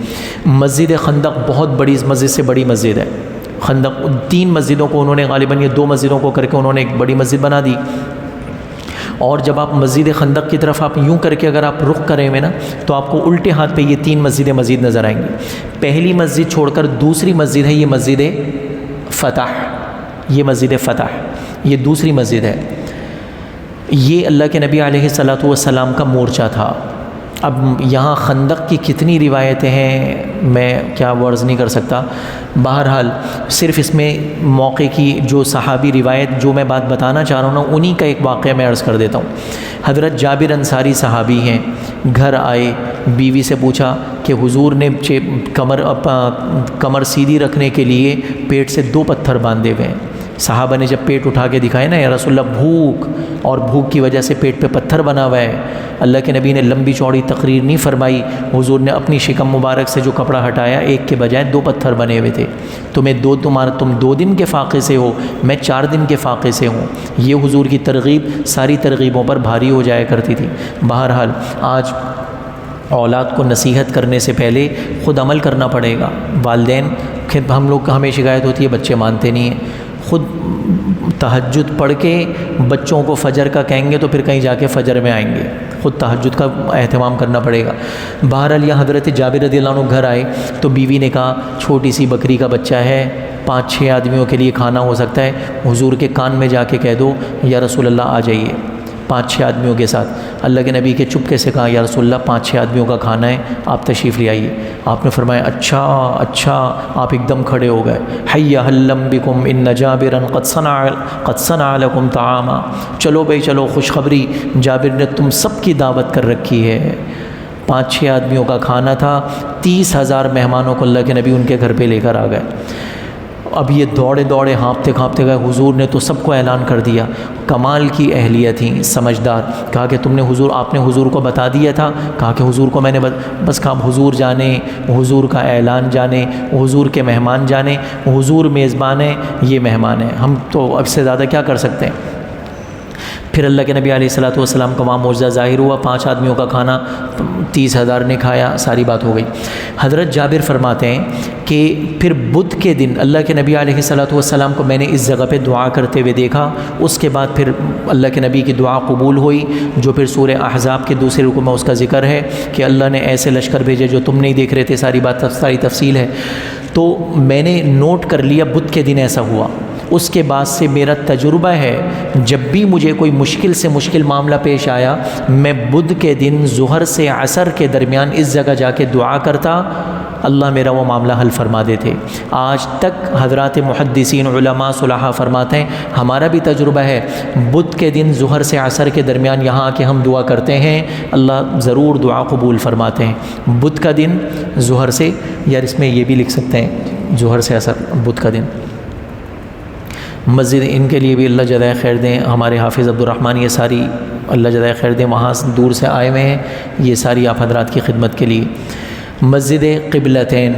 مسجد خندق بہت بڑی، اس مسجد سے بڑی مسجد ہے خندق۔ 3 مسجدوں کو انہوں نے غالباً یہ 2 مسجدوں کو کر کے انہوں نے ایک بڑی مسجد بنا دی۔ اور جب آپ مسجد خندق کی طرف آپ یوں کر کے اگر آپ رخ کریں ہوئے نا تو آپ کو الٹے ہاتھ پہ یہ 3 مسجدیں مزید نظر آئیں گی۔ پہلی مسجد چھوڑ کر دوسری مسجد ہے یہ مسجد فتح، یہ مسجد فتح، یہ دوسری مسجد ہے۔ یہ اللہ کے نبی علیہ الصلوۃ والسلام کا مورچہ تھا۔ اب یہاں خندق کی کتنی روایتیں ہیں میں کیا ورز نہیں کر سکتا، بہرحال صرف اس میں موقع کی جو صحابی روایت جو میں بات بتانا چاہ رہا ہوں نا انہی کا ایک واقعہ میں عرض کر دیتا ہوں۔ حضرت جابر انصاری صحابی ہیں، گھر آئے، بیوی سے پوچھا کہ حضور نے کمر سیدھی رکھنے کے لیے پیٹ سے 2 پتھر باندھے ہوئے ہیں۔ صحابہ نے جب پیٹ اٹھا کے دکھائے نا، یا رسول اللہ بھوک، اور بھوک کی وجہ سے پیٹ پہ پتھر بنا ہوا ہے۔ اللہ کے نبی نے لمبی چوڑی تقریر نہیں فرمائی، حضور نے اپنی شکم مبارک سے جو کپڑا ہٹایا، ایک کے بجائے 2 پتھر بنے ہوئے تھے۔ تم 2 دن کے فاقے سے ہو، میں 4 دن کے فاقے سے ہوں۔ یہ حضور کی ترغیب ساری ترغیبوں پر بھاری ہو جایا کرتی تھی۔ بہرحال آج اولاد کو نصیحت کرنے سے پہلے خود عمل کرنا پڑے گا۔ والدین ہم لوگ ہمیں شکایت ہوتی ہے بچے مانتے نہیں ہیں، خود تہجد پڑھ کے بچوں کو فجر کا کہیں گے تو پھر کہیں جا کے فجر میں آئیں گے، خود تہجد کا اہتمام کرنا پڑے گا۔ بہرحال یہ حضرت جابر رضی اللہ عنہ گھر آئے تو بیوی نے کہا چھوٹی سی بکری کا بچہ ہے، 5-6 آدمیوں کے لیے کھانا ہو سکتا ہے، حضور کے کان میں جا کے کہہ دو یا رسول اللہ آ جائیے 5-6 آدمیوں کے ساتھ۔ اللہ کے نبی کے چپکے سے کہا یا رسول اللہ 5-6 آدمیوں کا کھانا ہے، آپ تشریف لے آئیے۔ آپ نے فرمایا اچھا اچھا، آپ ایک دم کھڑے ہو گئے، حی ہلم بکم ان جابرا قد صنع لکم طعاما، چلو بھائی چلو، خوشخبری، جابر نے تم سب کی دعوت کر رکھی ہے۔ 5-6 آدمیوں کا کھانا تھا، 30,000 مہمانوں کو اللہ کے نبی ان کے گھر پہ لے کر آ گئے۔ اب یہ دوڑے دوڑے ہانپتے کانپتے گئے، حضور نے تو سب کو اعلان کر دیا۔ کمال کی اہلیت تھی، سمجھدار، کہا کہ آپ نے حضور کو بتا دیا تھا، کہا کہ حضور کو میں نے بس کہا حضور جانے، حضور کا اعلان جانے، حضور کے مہمان جانے، حضور میزبان ہیں، یہ مہمان ہیں، ہم تو اب سے زیادہ کیا کر سکتے ہیں۔ پھر اللہ کے نبی علیہ الصلوۃ والسلام کا وہاں معجزہ ظاہر ہوا، 5 آدمیوں کا کھانا 30,000 نے کھایا، ساری بات ہو گئی۔ حضرت جابر فرماتے ہیں کہ پھر بدھ کے دن اللہ کے نبی علیہ الصلوۃ والسلام کو میں نے اس جگہ پہ دعا کرتے ہوئے دیکھا۔ اس کے بعد پھر اللہ کے نبی کی دعا قبول ہوئی، جو پھر سورہ احزاب کے دوسرے رکوع میں اس کا ذکر ہے کہ اللہ نے ایسے لشکر بھیجے جو تم نہیں دیکھ رہے تھے، ساری تفصیل ہے۔ تو میں نے نوٹ کر لیا بدھ کے دن ایسا ہوا۔ اس کے بعد سے میرا تجربہ ہے جب بھی مجھے کوئی مشکل سے مشکل معاملہ پیش آیا، میں بدھ کے دن ظہر سے عصر کے درمیان اس جگہ جا کے دعا کرتا، اللہ میرا وہ معاملہ حل فرما دیتے۔ آج تک حضرات محدثین علماء صلحاء فرماتے ہیں، ہمارا بھی تجربہ ہے، بدھ کے دن ظہر سے عصر کے درمیان یہاں آ کے ہم دعا کرتے ہیں، اللہ ضرور دعا قبول فرماتے ہیں۔ بدھ کا دن ظہر سے، یار اس میں یہ بھی لکھ سکتے ہیں ظہر سے عصر، بدھ کا دن۔ مسجد ان کے لیے بھی اللہ جزائے خیر دیں، ہمارے حافظ عبد الرحمن، یہ ساری اللہ جزائے خیر دیں، وہاں دور سے آئے ہوئے ہیں، یہ ساری آپ حضرات کی خدمت کے لیے۔ مسجد قبلتین،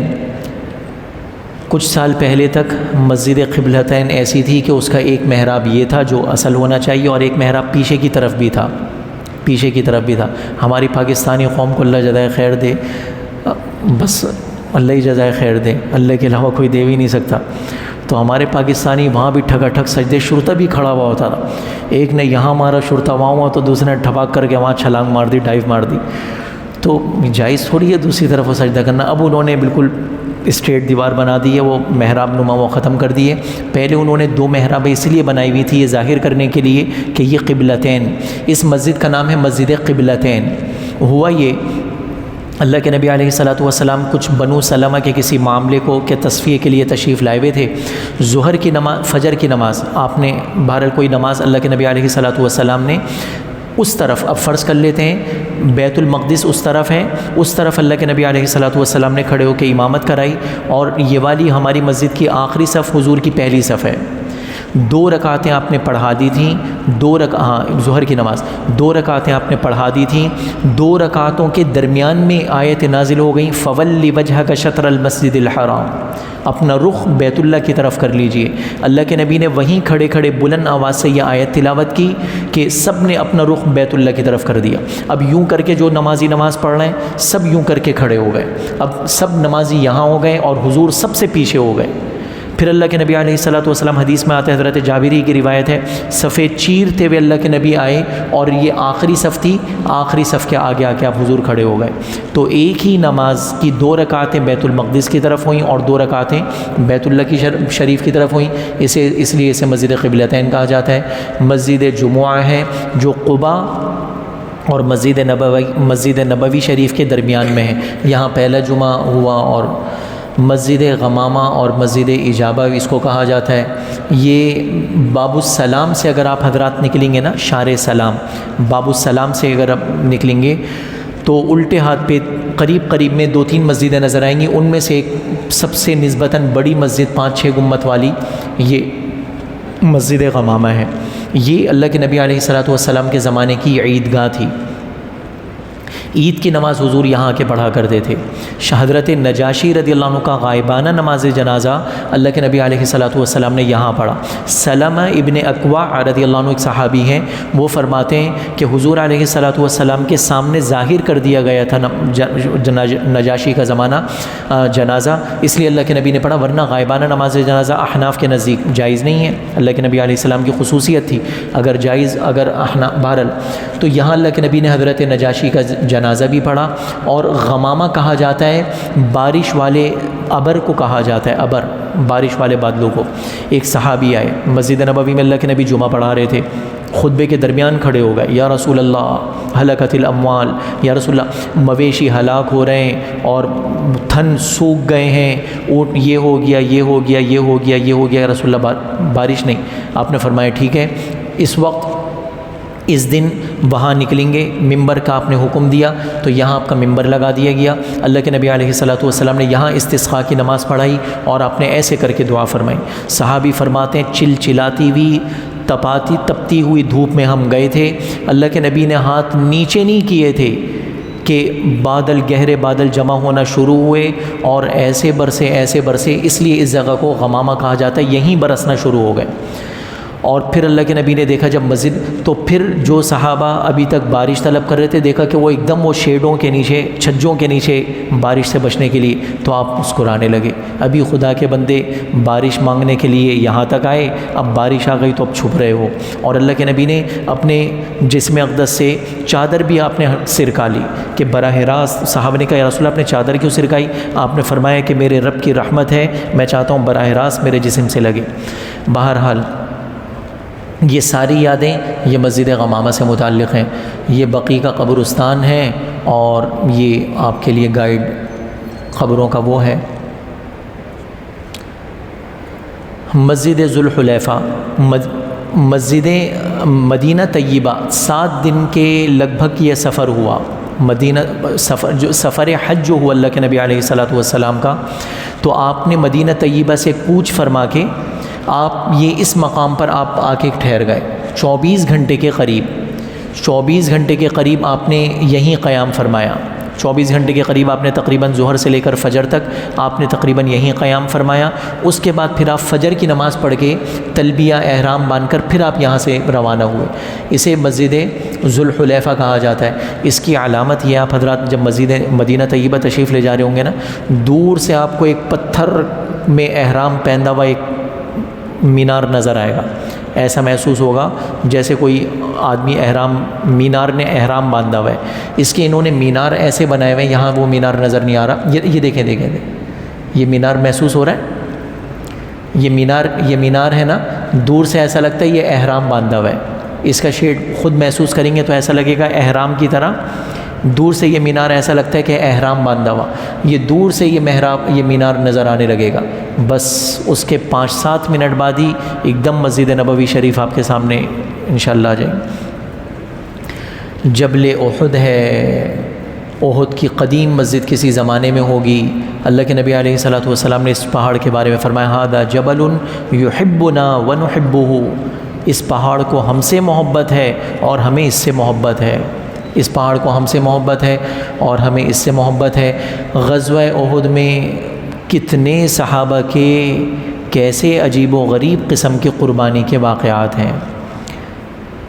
کچھ سال پہلے تک مسجد قبلتین ایسی تھی کہ اس کا ایک محراب یہ تھا جو اصل ہونا چاہیے، اور ایک محراب پیچھے کی طرف بھی تھا، ہماری پاکستانی قوم کو اللہ جزائے خیر دے، بس اللہ ہی جزائے خیر دے، اللہ کے علاوہ کوئی دے بھی نہیں سکتا۔ تو ہمارے پاکستانی وہاں بھی ٹھگا ٹھگ سجدے، شرطہ بھی کھڑا ہوا ہوتا تھا، ایک نے یہاں مارا شرطہ وہاں ہوا تو دوسرے نے ٹھپاک کر کے وہاں چھلانگ مار دی، ڈائیو مار دی، تو جائز تھوڑی ہے دوسری طرف وہ سجدہ کرنا۔ اب انہوں نے بالکل اسٹریٹ دیوار بنا دی ہے، وہ محراب نما وہ ختم کر دیے۔ پہلے انہوں نے 2 محرابیں اس لیے بنائی ہوئی تھی، یہ ظاہر کرنے کے لیے کہ یہ قبلتین، اس مسجد کا نام ہے مسجد قبلتین۔ ہوا یہ اللہ کے نبی علیہ الصلوۃ والسلام کچھ بنو سلمہ کے کسی معاملے کے تصفیے کے لیے تشریف لائے ہوئے تھے. ظہر کی نماز، فجر کی نماز آپ نے بہرحال کوئی نماز اللہ کے نبی علیہ الصلوۃ والسلام نے اس طرف، اب فرض کر لیتے ہیں بیت المقدس اس طرف ہے، اس طرف اللہ کے نبی علیہ الصلوۃ والسلام نے کھڑے ہو کے امامت کرائی، اور یہ والی ہماری مسجد کی آخری صف حضور کی پہلی صف ہے. 2 رکعتیں آپ نے پڑھا دی تھیں، ظہر کی نماز 2 رکعتیں آپ نے پڑھا دی تھیں. 2 رکعتوں کے درمیان میں آیت نازل ہو گئیں، فَوَلِّ وَجْهَكَ شَطْرَ الْمَسْجِدِ الْحَرَامِ، اپنا رخ بیت اللہ کی طرف کر لیجئے. اللہ کے نبی نے وہیں کھڑے کھڑے بلند آواز سے یہ آیت تلاوت کی کہ سب نے اپنا رخ بیت اللہ کی طرف کر دیا. اب یوں کر کے جو نمازی نماز پڑھ رہے ہیں سب یوں کر کے کھڑے ہو گئے، اب سب نمازی یہاں ہو گئے اور حضور سب سے پیچھے ہو گئے. پھر اللہ کے نبی علیہ الصلوۃ والسلام، حدیث میں آتا ہے، حضرت جابری کی روایت ہے، صفے چیرتے ہوئے اللہ کے نبی آئے اور یہ آخری صف تھی، آخری صف کے آگے آ کے آپ حضور کھڑے ہو گئے. تو ایک ہی نماز کی 2 رکعتیں بیت المقدس کی طرف ہوئیں اور 2 رکعتیں بیت اللہ کی شریف کی طرف ہوئیں. اس لیے اسے مسجد قبلتین کہا جاتا ہے. مسجد جمعہ ہے جو قباء اور مسجد نبوی شریف کے درمیان میں ہے، یہاں پہلا جمعہ ہوا. اور مسجد غمامہ اور مسجد اجابہ اس کو کہا جاتا ہے. یہ باب السلام سے اگر آپ حضرات نکلیں گے نا، شارع سلام، باب السلام سے اگر آپ نکلیں گے تو الٹے ہاتھ پہ قریب میں 2-3 مسجدیں نظر آئیں گی. ان میں سے ایک سب سے نسبتاً بڑی مسجد 5-6 گنبد والی یہ مسجد غمامہ ہے. یہ اللہ کے نبی علیہ الصلوۃ والسلام کے زمانے کی عیدگاہ تھی. عید کی نماز حضور یہاں کے پڑھا کرتے تھے. حضرت نجاشی رضی اللہ عنہ کا غائبانہ نماز جنازہ اللہ کے نبی علیہ الصلوۃ والسلام نے یہاں پڑھا. سلمہ ابن اکوع رضی اللہ عنہ ایک صحابی ہیں، وہ فرماتے ہیں کہ حضور علیہ الصلوۃ والسلام کے سامنے ظاہر کر دیا گیا تھا نجاشی کا جنازہ، اس لیے اللہ کے نبی نے پڑھا، ورنہ غائبانہ نماز جنازہ احناف کے نزدیک جائز نہیں ہے. اللہ کے نبی علیہ السلام کی خصوصیت تھی، اگر جائز اگر احناف بہرحال. تو یہاں اللہ کے نبی نے حضرت نجاشی کا جنازہ بھی پڑھا. اور غمامہ کہا جاتا ہے بارش والے ابر کو کہا جاتا ہے، ابر بارش والے بادلوں کو. ایک صحابی آئے مسجد نبوی میں، اللہ کے نبی جمعہ پڑھا رہے تھے، خطبے کے درمیان کھڑے ہو گئے، یا رسول اللہ ہلکت الاموال، یا رسول اللہ مویشی ہلاک ہو رہے ہیں اور تھن سوکھ گئے ہیں، اونٹ یہ ہو گیا یہ ہو گیا یہ ہو گیا یہ ہو گیا، یا رسول اللہ بارش نہیں. آپ نے فرمایا ٹھیک ہے، اس وقت اس دن وہاں نکلیں گے. ممبر کا آپ نے حکم دیا تو یہاں آپ کا ممبر لگا دیا گیا. اللہ کے نبی علیہ الصلوۃ والسلام نے یہاں استسقاء کی نماز پڑھائی اور آپ نے ایسے کر کے دعا فرمائی. صحابی فرماتے ہیں چلچلاتی ہوئی تپتی ہوئی دھوپ میں ہم گئے تھے، اللہ کے نبی نے ہاتھ نیچے نہیں کیے تھے کہ گہرے بادل جمع ہونا شروع ہوئے اور ایسے برسے، اس لیے اس جگہ کو غمامہ کہا جاتا ہے، یہیں برسنا شروع ہو گئے. اور پھر اللہ کے نبی نے دیکھا جب مسجد، تو پھر جو صحابہ ابھی تک بارش طلب کر رہے تھے دیکھا کہ وہ ایک دم وہ شیڈوں کے نیچے، چھجوں کے نیچے بارش سے بچنے کے لیے، تو آپ مسکرانے لگے. ابھی خدا کے بندے بارش مانگنے کے لیے یہاں تک آئے، اب بارش آ گئی تو اب چھپ رہے ہو. اور اللہ کے نبی نے اپنے جسم اقدس سے چادر بھی آپ نے سرکا لی کہ براہ راست. صحابہ نے کہا یا رسول اللہ آپ نے چادر کیوں سرکائی؟ آپ نے فرمایا کہ میرے رب کی رحمت ہے، میں چاہتا ہوں براہ راست میرے جسم سے لگے. بہرحال یہ ساری یادیں یہ مسجد غمامہ سے متعلق ہیں. یہ بقیع کا قبرستان ہے اور یہ آپ کے لیے گائیڈ قبروں کا وہ ہے. مسجد ذوالحلیفہ، مسجد مدینہ طیبہ، 7 دن کے لگ بھگ یہ سفر ہوا. مدینہ سفر حج جو ہوا اللہ کے نبی علیہ الصلوۃ والسلام کا، تو آپ نے مدینہ طیبہ سے کوچ فرما کے آپ یہ اس مقام پر آپ آ کے ٹھہر گئے. 24 گھنٹے کے قریب آپ نے یہیں قیام فرمایا. 24 گھنٹے کے قریب آپ نے تقریباً ظہر سے لے کر فجر تک آپ نے تقریباً یہیں قیام فرمایا. اس کے بعد پھر آپ فجر کی نماز پڑھ کے تلبیہ احرام باندھ کر پھر آپ یہاں سے روانہ ہوئے. اسے مسجد ذوالحلیفہ کہا جاتا ہے. اس کی علامت یہ، آپ حضرات جب مسجد مدینہ طیبہ تشریف لے جا رہے ہوں گے نا، دور سے آپ کو ایک پتھر میں احرام پہندا ہوا ایک مینار نظر آئے گا. ایسا محسوس ہوگا جیسے کوئی آدمی مینار نے احرام باندھا ہوا ہے. اس کے انہوں نے مینار ایسے بنائے ہوئے ہیں، یہاں وہ مینار نظر نہیں آ رہا. یہ دیکھیں یہ مینار محسوس ہو رہا ہے. یہ مینار ہے نا، دور سے ایسا لگتا ہے یہ احرام باندھا ہوا ہے. اس کا شیڈ خود محسوس کریں گے تو ایسا لگے گا احرام کی طرح دور سے یہ مینار ایسا لگتا ہے کہ احرام باندھا ہوا، یہ دور سے یہ محراب یہ مینار نظر آنے لگے گا، بس اس کے 5-7 منٹ بعد ہی ایک دم مسجد نبوی شریف آپ کے سامنے انشاءاللہ آ جائے گی۔ جبل احد ہے، احد کی قدیم مسجد کسی زمانے میں ہوگی۔ اللہ کے نبی علیہ الصلوۃ والسلام نے اس پہاڑ کے بارے میں فرمایا ھذا جبل یحبنا ونحبہ، اس پہاڑ کو ہم سے محبت ہے اور ہمیں اس سے محبت ہے، اس پہاڑ کو ہم سے محبت ہے اور ہمیں اس سے محبت ہے۔ غزوہ احد میں کتنے صحابہ کے کیسے عجیب و غریب قسم کی قربانی کے واقعات ہیں۔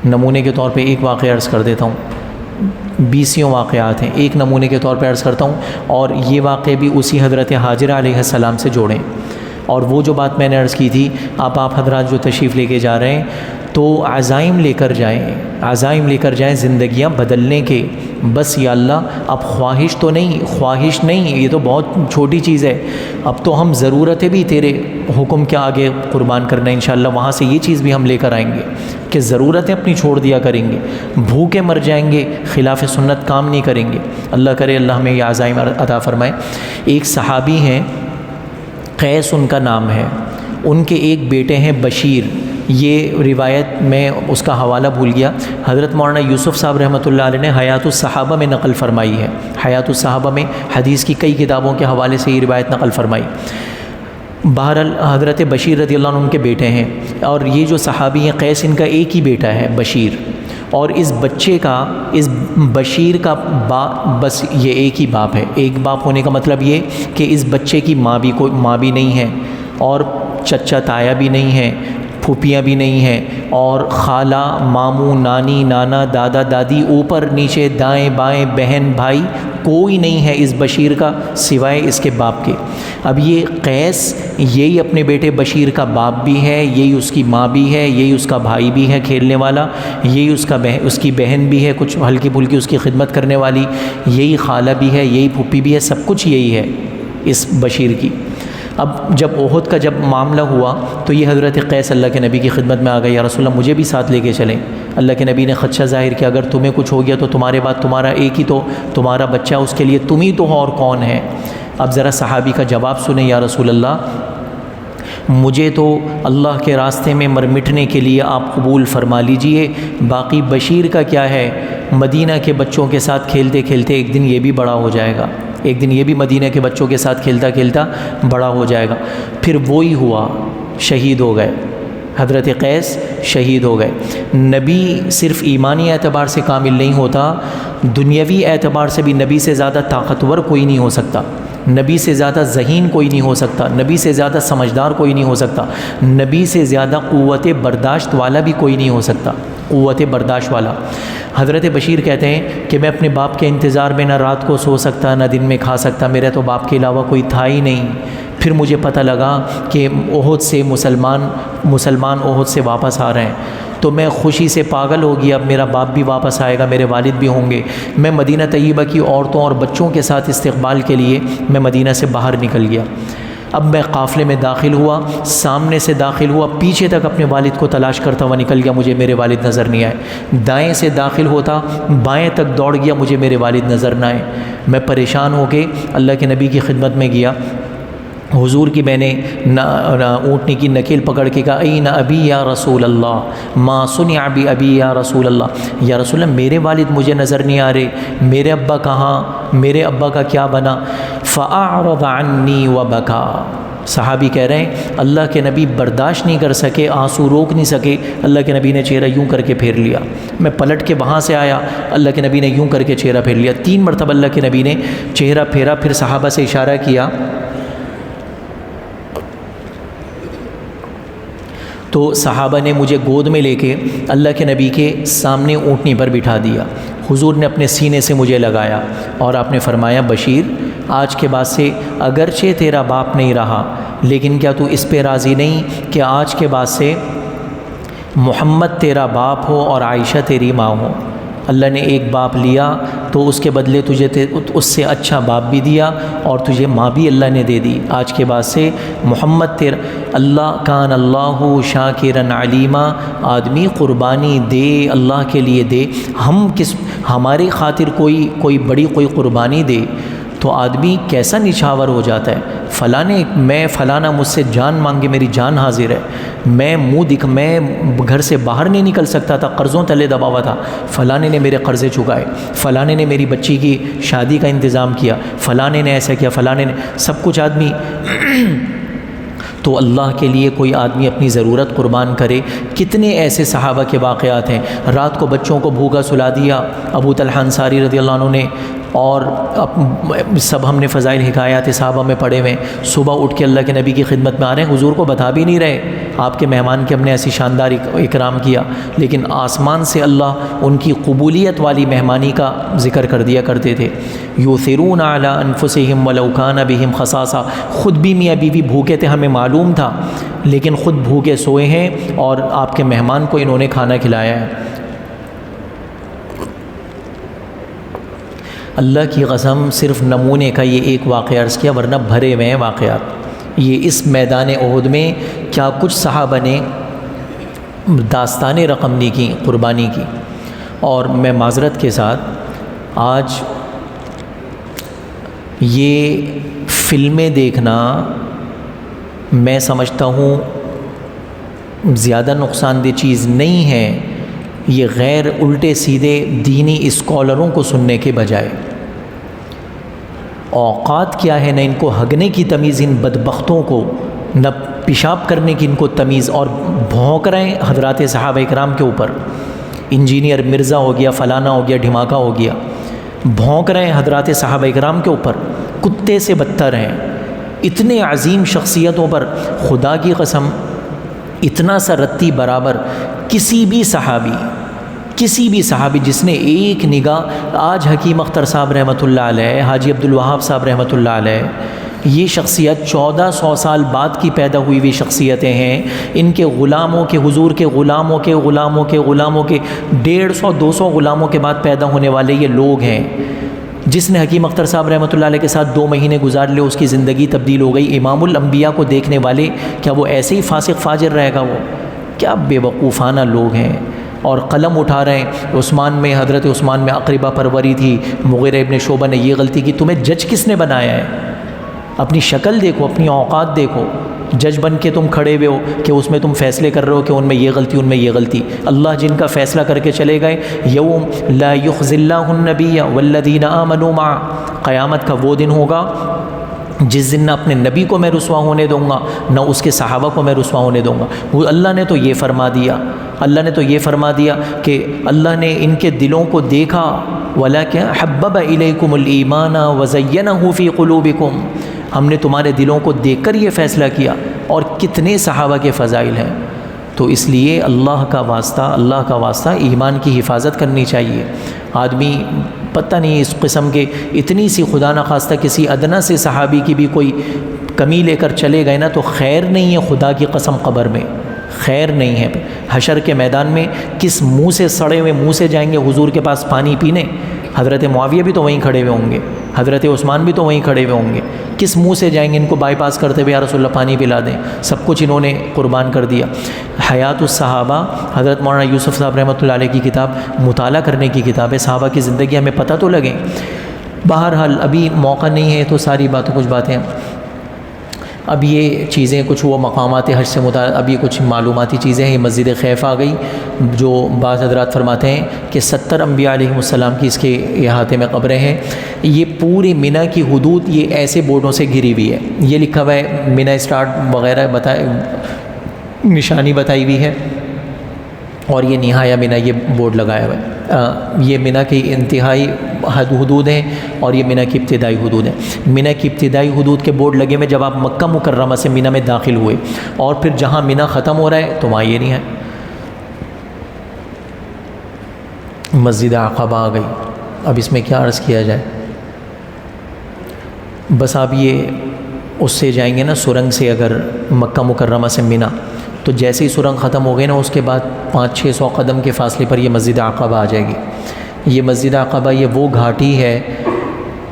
نمونے کے طور پہ ایک واقعہ عرض کر دیتا ہوں، 20 واقعات ہیں، ایک نمونے کے طور پہ عرض کرتا ہوں، اور یہ واقعے بھی اسی حضرت حاجرہ علیہ السلام سے جوڑیں۔ اور وہ جو بات میں نے عرض کی تھی، آپ حضرات جو تشریف لے کے جا رہے ہیں تو عزائم لے کر جائیں، عزائم لے کر جائیں زندگیاں بدلنے کے۔ بس یا اللہ اب خواہش نہیں، یہ تو بہت چھوٹی چیز ہے، اب تو ہم ضرورتیں بھی تیرے حکم کے آگے قربان کرنا ہے انشاءاللہ۔ وہاں سے یہ چیز بھی ہم لے کر آئیں گے کہ ضرورتیں اپنی چھوڑ دیا کریں گے، بھوکے مر جائیں گے، خلاف سنت کام نہیں کریں گے۔ اللہ کرے اللہ ہمیں یہ عزائم عطا فرمائے۔ ایک صحابی ہیں، قیس ان کا نام ہے، ان کے ایک بیٹے ہیں بشیر، یہ روایت میں اس کا حوالہ بھول گیا، حضرت مولانا یوسف صاحب رحمۃ اللہ علیہ نے حیات الصحابہ میں نقل فرمائی ہے، حیات الصحابہ میں حدیث کی کئی کتابوں کے حوالے سے یہ روایت نقل فرمائی۔ بہرحال حضرت بشیر رضی اللہ عنہ ان کے بیٹے ہیں، اور یہ جو صحابی ہیں قیس، ان کا ایک ہی بیٹا ہے بشیر، اور اس بچے کا، اس بشیر کا باپ، بس یہ ایک ہی باپ ہے۔ ایک باپ ہونے کا مطلب یہ کہ اس بچے کی ماں بھی نہیں ہے، اور چچا تایا بھی نہیں ہے، پھوپھیاں بھی نہیں ہیں، اور خالہ، ماموں، نانی، نانا، دادا، دادی، اوپر نیچے دائیں بائیں بہن بھائی کوئی نہیں ہے اس بشیر کا سوائے اس کے باپ کے۔ اب یہ قیس یہی اپنے بیٹے بشیر کا باپ بھی ہے، یہی اس کی ماں بھی ہے، یہی اس کا بھائی بھی ہے کھیلنے والا، یہی اس کی بہن بھی ہے کچھ ہلکی پھلکی اس کی خدمت کرنے والی، یہی خالہ بھی ہے، یہی پھوپھی بھی ہے، سب کچھ یہی ہے اس بشیر کی۔ اب جب احد کا جب معاملہ ہوا تو یہ حضرت قیس اللہ کے نبی کی خدمت میں آ گئے، یا رسول اللہ مجھے بھی ساتھ لے کے چلیں۔ اللہ کے نبی نے خدشہ ظاہر کیا، اگر تمہیں کچھ ہو گیا تو تمہارے بعد تمہارا ایک ہی تو تمہارا بچہ، اس کے لیے تم ہی تو ہو اور کون ہے۔ اب ذرا صحابی کا جواب سنیں، یا رسول اللہ مجھے تو اللہ کے راستے میں مٹنے کے لیے آپ قبول فرما لیجئے، باقی بشیر کا کیا ہے، مدینہ کے بچوں کے ساتھ کھیلتے کھیلتے ایک دن یہ بھی بڑا ہو جائے گا، ایک دن یہ بھی مدینہ کے بچوں کے ساتھ کھیلتا کھیلتا بڑا ہو جائے گا۔ پھر وہی ہوا، شہید ہو گئے، حضرت قیس شہید ہو گئے۔ نبی صرف ایمانی اعتبار سے کامل نہیں ہوتا، دنیاوی اعتبار سے بھی نبی سے زیادہ طاقتور کوئی نہیں ہو سکتا، نبی سے زیادہ ذہین کوئی نہیں ہو سکتا، نبی سے زیادہ سمجھدار کوئی نہیں ہو سکتا، نبی سے زیادہ قوت برداشت والا بھی کوئی نہیں ہو سکتا، قوت برداشت والا۔ حضرت بشیر کہتے ہیں کہ میں اپنے باپ کے انتظار میں نہ رات کو سو سکتا نہ دن میں کھا سکتا، میرا تو باپ کے علاوہ کوئی تھا ہی نہیں۔ پھر مجھے پتہ لگا کہ احد سے مسلمان احد سے واپس آ رہے ہیں، تو میں خوشی سے پاگل ہو گیا، اب میرا باپ بھی واپس آئے گا، میرے والد بھی ہوں گے۔ میں مدینہ طیبہ کی عورتوں اور بچوں کے ساتھ استقبال کے لیے میں مدینہ سے باہر نکل گیا۔ اب میں قافلے میں داخل ہوا، سامنے سے داخل ہوا، پیچھے تک اپنے والد کو تلاش کرتا ہوا نکل گیا، مجھے میرے والد نظر نہیں آئے۔ دائیں سے داخل ہوتا، بائیں تک دوڑ گیا، مجھے میرے والد نظر نہ آئے۔ میں پریشان ہو کے اللہ کے نبی کی خدمت میں گیا، حضور کی میں نے اونٹنی کی نکیل پکڑ کے کہا این ابی یا رسول اللہ، ما صنع بی ابی یا رسول اللہ، یا رسول اللہ میرے والد مجھے نظر نہیں آ رہے، میرے ابا کہاں، میرے ابا کا کیا بنا؟ فاعرض عنی وبکا۔ صحابی کہہ رہے ہیں اللہ کے نبی برداشت نہیں کر سکے، آنسو روک نہیں سکے، اللہ کے نبی نے چہرہ یوں کر کے پھیر لیا۔ میں پلٹ کے وہاں سے آیا، اللہ کے نبی نے یوں کر کے چہرہ پھیر لیا، 3 مرتبہ اللہ کے نبی نے چہرہ پھیرا، پھر صحابہ سے اشارہ کیا تو صحابہ نے مجھے گود میں لے کے اللہ کے نبی کے سامنے اونٹنی پر بٹھا دیا۔ حضور نے اپنے سینے سے مجھے لگایا اور آپ نے فرمایا بشیر آج کے بعد سے اگرچہ تیرا باپ نہیں رہا، لیکن کیا تو اس پہ راضی نہیں کہ آج کے بعد سے محمد تیرا باپ ہو اور عائشہ تیری ماں ہو؟ اللہ نے ایک باپ لیا تو اس کے بدلے تجھے اس سے اچھا باپ بھی دیا اور تجھے ماں بھی اللہ نے دے دی۔ آج کے بعد سے محمد تیر اللہ کان اللہ شاکرن علیما، آدمی قربانی دے اللہ کے لیے دے۔ ہماری خاطر کوئی بڑی کوئی قربانی دے تو آدمی کیسا نچھاور ہو جاتا ہے۔ فلانا مجھ سے جان مانگے، میری جان حاضر ہے، میں گھر سے باہر نہیں نکل سکتا تھا، قرضوں تلے دبا ہوا تھا، فلانے نے میرے قرضے چکائے، فلانے نے میری بچی کی شادی کا انتظام کیا، فلانے نے ایسا کیا، فلانے نے سب کچھ آدمی تو اللہ کے لیے کوئی آدمی اپنی ضرورت قربان کرے۔ کتنے ایسے صحابہ کے واقعات ہیں، رات کو بچوں کو بھوکا سلا دیا ابو طلحہ انصاری رضی اللہ عنہ نے، اور سب ہم نے فضائل حکایات صحابہ میں پڑھے ہوئے، صبح اٹھ کے اللہ کے نبی کی خدمت میں آ رہے ہیں، حضور کو بتا بھی نہیں رہے آپ کے مہمان کے ہم نے ایسی شاندار اکرام کیا، لیکن آسمان سے اللہ ان کی قبولیت والی مہمانی کا ذکر کر دیا کرتے تھے۔ یؤثرون علی انفسہم ولو کان بہم خصاصہ، خود بھی میاں بیوی بھوکے تھے، ہمیں معلوم تھا، لیکن خود بھوکے سوئے ہیں اور آپ کے مہمان کو انہوں نے کھانا کھلایا ہے۔ اللہ کی قسم صرف نمونے کا یہ ایک واقعہ عرض کیا، ورنہ بھرے ہوئے ہیں واقعات۔ یہ اس میدان احد میں کیا کچھ صحابہ نے داستان رقم نہیں کی، قربانی کی۔ اور میں معذرت کے ساتھ آج یہ فلمیں دیکھنا میں سمجھتا ہوں زیادہ نقصان دہ چیز نہیں ہے، یہ غیر الٹے سیدھے دینی اسکالروں کو سننے کے بجائے۔ اوقات کیا ہے، نہ ان کو ہگنے کی تمیز ان بدبختوں کو، نہ پیشاب کرنے کی ان کو تمیز، اور بھونک رہے ہیں حضرات صحابہ اکرام کے اوپر۔ انجینئر مرزا ہو گیا، فلانا ہو گیا، ڈھماکہ ہو گیا، بھونک رہے ہیں حضرات صحابہ اکرام کے اوپر، کتے سے بدتر ہیں۔ اتنے عظیم شخصیتوں پر خدا کی قسم اتنا سا رتی برابر کسی بھی صحابی جس نے ایک نگاہ، آج حکیم اختر صاحب رحمۃ اللہ علیہ، حاجی عبدالوہاب صاحب رحمۃ اللہ علیہ، یہ شخصیت 1400 سال بعد کی پیدا ہوئی ہوئی شخصیتیں ہیں۔ ان کے غلاموں کے، حضور کے غلاموں کے 150-200 غلاموں کے بعد پیدا ہونے والے یہ لوگ ہیں۔ جس نے حکیم اختر صاحب رحمۃ اللہ علیہ کے ساتھ 2 مہینے گزار لے، اس کی زندگی تبدیل ہو گئی۔ امام الانبیاء کو دیکھنے والے کیا وہ ایسے ہی فاسق فاجر رہے گا؟ وہ کیا بے وقوفانہ لوگ ہیں، اور قلم اٹھا رہے ہیں۔ حضرت عثمان میں اقربہ پروری تھی، مغیرہ ابن شعبہ نے یہ غلطی کی، تمہیں جج کس نے بنایا ہے؟ اپنی شکل دیکھو، اپنی اوقات دیکھو۔ جج بن کے تم کھڑے ہوئے ہو کہ اس میں تم فیصلے کر رہے ہو کہ ان میں یہ غلطی، ان میں یہ غلطی۔ اللہ جن کا فیصلہ کر کے چلے گئے، یوم لا یخزی اللہ النبی والذین آمنوا معہ، قیامت کا وہ دن ہوگا جس دن نہ اپنے نبی کو میں رسوا ہونے دوں گا، نہ اس کے صحابہ کو میں رسوا ہونے دوں گا۔ وہ اللہ نے تو یہ فرما دیا کہ اللہ نے ان کے دلوں کو دیکھا، وَلَكِنْ حَبَّبَ إِلَيْكُمُ الْإِيمَانَ وَزَيَّنَهُ فِي قُلُوبِكُمْ، ہم نے تمہارے دلوں کو دیکھ کر یہ فیصلہ کیا۔ اور کتنے صحابہ کے فضائل ہیں۔ تو اس لیے اللہ کا واسطہ ایمان کی حفاظت کرنی چاہیے۔ آدمی پتہ نہیں اس قسم کے اتنی سی خدا نخواستہ کسی ادنا سے صحابی کی بھی کوئی کمی لے کر چلے گئے نا، تو خیر نہیں ہے، خدا کی قسم قبر میں خیر نہیں ہے۔ حشر کے میدان میں کس منہ سے، سڑے ہوئے منہ سے جائیں گے حضور کے پاس پانی پینے؟ حضرت معاویہ بھی تو وہیں کھڑے ہوئے ہوں گے، حضرت عثمان بھی تو وہیں کھڑے ہوئے ہوں گے، کس منہ سے جائیں گے ان کو بائی پاس کرتے ہوئے، یا رسول اللہ پانی پلا دیں؟ سب کچھ انہوں نے قربان کر دیا۔ حیات الصحابہ حضرت مولانا یوسف صاحب رحمۃ اللہ علیہ کی کتاب، مطالعہ کرنے کی کتاب ہے، صحابہ کی زندگی ہمیں پتہ تو لگے۔ بہرحال ابھی موقع نہیں ہے تو ساری کچھ باتیں اب یہ چیزیں کچھ وہ مقامات حج سے متعلق، اب یہ کچھ معلوماتی چیزیں ہیں۔ یہ مسجد خیف آ گئی، جو بعض حضرات فرماتے ہیں کہ 70 انبیاء علیہ السلام کی اس کے احاطے میں قبریں ہیں۔ یہ پوری مینا کی حدود یہ ایسے بورڈوں سے گھری ہوئی ہے، یہ لکھا ہوا ہے مینا اسٹارٹ وغیرہ نشانی بتائی ہوئی ہے، اور یہ نہایا مینا یہ بورڈ لگایا ہوا ہے۔ یہ مینا کی انتہائی حدود ہیں اور یہ مینا کی ابتدائی حدود ہیں۔ مینا کی ابتدائی حدود کے بورڈ لگے ہوئے جب آپ مکہ مکرمہ سے مینا میں داخل ہوئے، اور پھر جہاں مینا ختم ہو رہا ہے تو وہاں یہ نہیں ہے۔ مسجد عقبہ آ گئی، اب اس میں کیا عرض کیا جائے، بس آپ یہ اس سے جائیں گے نا سرنگ سے، اگر مکہ مکرمہ سے مینا، تو جیسے ہی سرنگ ختم ہو گئی نا، اس کے بعد 500-600 قدم کے فاصلے پر یہ مسجد عقبہ آ جائے گی۔ یہ مسجد عقبہ یہ وہ گھاٹی ہے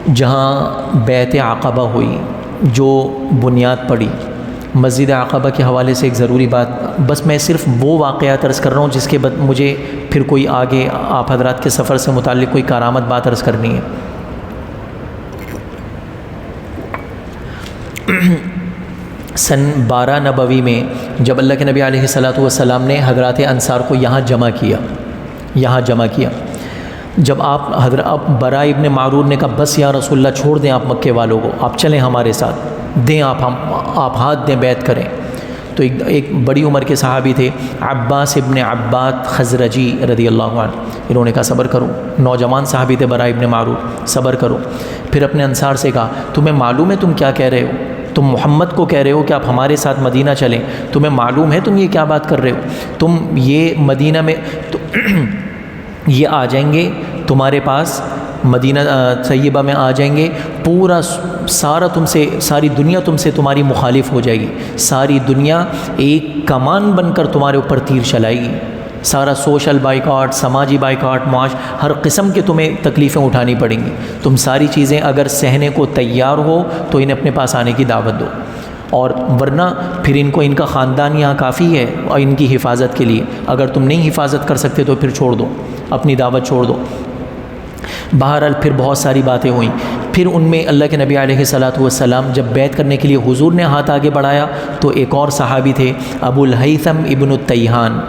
جہاں بیعت عقبہ ہوئی، جو بنیاد پڑی۔ مسجد عقبہ کے حوالے سے ایک ضروری بات، بس میں صرف وہ واقعات عرض کر رہا ہوں جس کے بعد مجھے پھر کوئی آگے آپ حضرات کے سفر سے متعلق کوئی کارآمد بات عرض کرنی ہے۔ سن 12 نبوی میں جب اللہ کے نبی علیہ الصلوۃ والسلام نے حضرات انصار کو یہاں جمع کیا، جب اب برا ابن معرور نے کہا بس یا رسول اللہ چھوڑ دیں آپ مکے والوں کو، آپ چلیں ہمارے ساتھ، دیں آپ ہاتھ دیں، بیعت کریں۔ تو ایک بڑی عمر کے صحابی تھے عباس ابن عباد خزرجی رضی اللہ عنہ، انہوں نے کہا صبر کرو، نوجوان صحابی تھے برا ابن معرور، صبر کرو۔ پھر اپنے انصار سے کہا تمہیں معلوم ہے تم کیا کہہ رہے ہو؟ تم محمد کو کہہ رہے ہو کہ آپ ہمارے ساتھ مدینہ چلیں، تمہیں معلوم ہے تم یہ کیا بات کر رہے ہو؟ تم یہ مدینہ میں یہ آ جائیں گے تمہارے پاس، مدینہ طیبہ میں آ جائیں گے، پورا ساری دنیا تم سے تمہاری مخالف ہو جائے گی، ساری دنیا ایک کمان بن کر تمہارے اوپر تیر چلائے گی، سارا سوشل بائیکاٹ، سماجی بائیکاٹ، ہر قسم کے تمہیں تکلیفیں اٹھانی پڑیں گی۔ تم ساری چیزیں اگر سہنے کو تیار ہو تو انہیں اپنے پاس آنے کی دعوت دو، اور ورنہ پھر ان کو ان کا خاندان یہاں کافی ہے اور ان کی حفاظت کے لیے، اگر تم نہیں حفاظت کر سکتے تو پھر چھوڑ دو، اپنی دعوت چھوڑ دو۔ بہرحال پھر بہت ساری باتیں ہوئیں، پھر ان میں اللہ کے نبی علیہ الصلوۃ والسلام جب بیعت کرنے کے لیے حضور نے ہاتھ آگے بڑھایا تو ایک اور صحابی تھے ابو الہیثم ابن التیہان،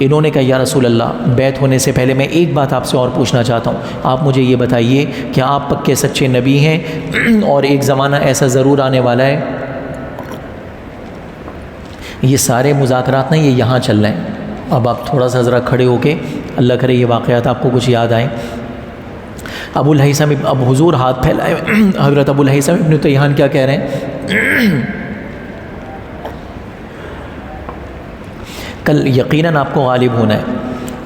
انہوں نے کہا یا رسول اللہ بیعت ہونے سے پہلے میں ایک بات آپ سے اور پوچھنا چاہتا ہوں، آپ مجھے یہ بتائیے کہ آپ پکے سچے نبی ہیں اور ایک زمانہ ایسا ضرور آنے والا ہے، یہ سارے مذاکرات یہ یہاں چل رہے ہیں، اب آپ تھوڑا سا ذرا کھڑے ہو کے اللہ کرے یہ واقعات آپ کو کچھ یاد آئیں۔ ابو الہیثم اب حضور ہاتھ پھیلائے، حضرت ابو الہیثم ابن تیہان کیا کہہ رہے ہیں؟ کل یقیناً آپ کو غالب ہونا ہے،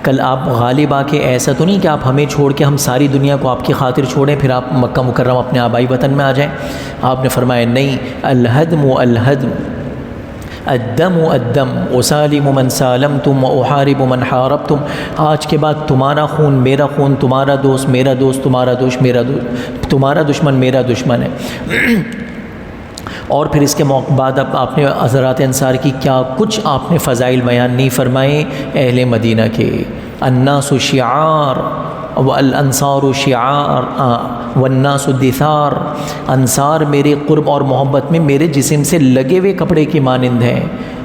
کل آپ غالب آ کے ایسا تو نہیں کہ آپ ہمیں چھوڑ کے ہم ساری دنیا کو آپ کی خاطر چھوڑیں پھر آپ مکہ مکرمہ اپنے آبائی وطن میں آ جائیں۔ آپ نے فرمایا نہیں، الہدم الہدم، الدم الدم، اسالم من سالمتم واحارب من حاربتم، آج کے بعد تمہارا خون میرا خون، تمہارا دوست میرا دوست، تمہارا دوست میرا دوست، تمہارا دشمن میرا دشمن ہے۔ اور پھر اس کے بعد اب آپ نے حضرات انصار کی کیا کچھ آپ نے فضائل بیان نہیں فرمائے اہل مدینہ کے، الناس شعار والانصار شعار والناس دثار، انصار میرے قرب اور محبت میں میرے جسم سے لگے ہوئے کپڑے کی مانند ہیں،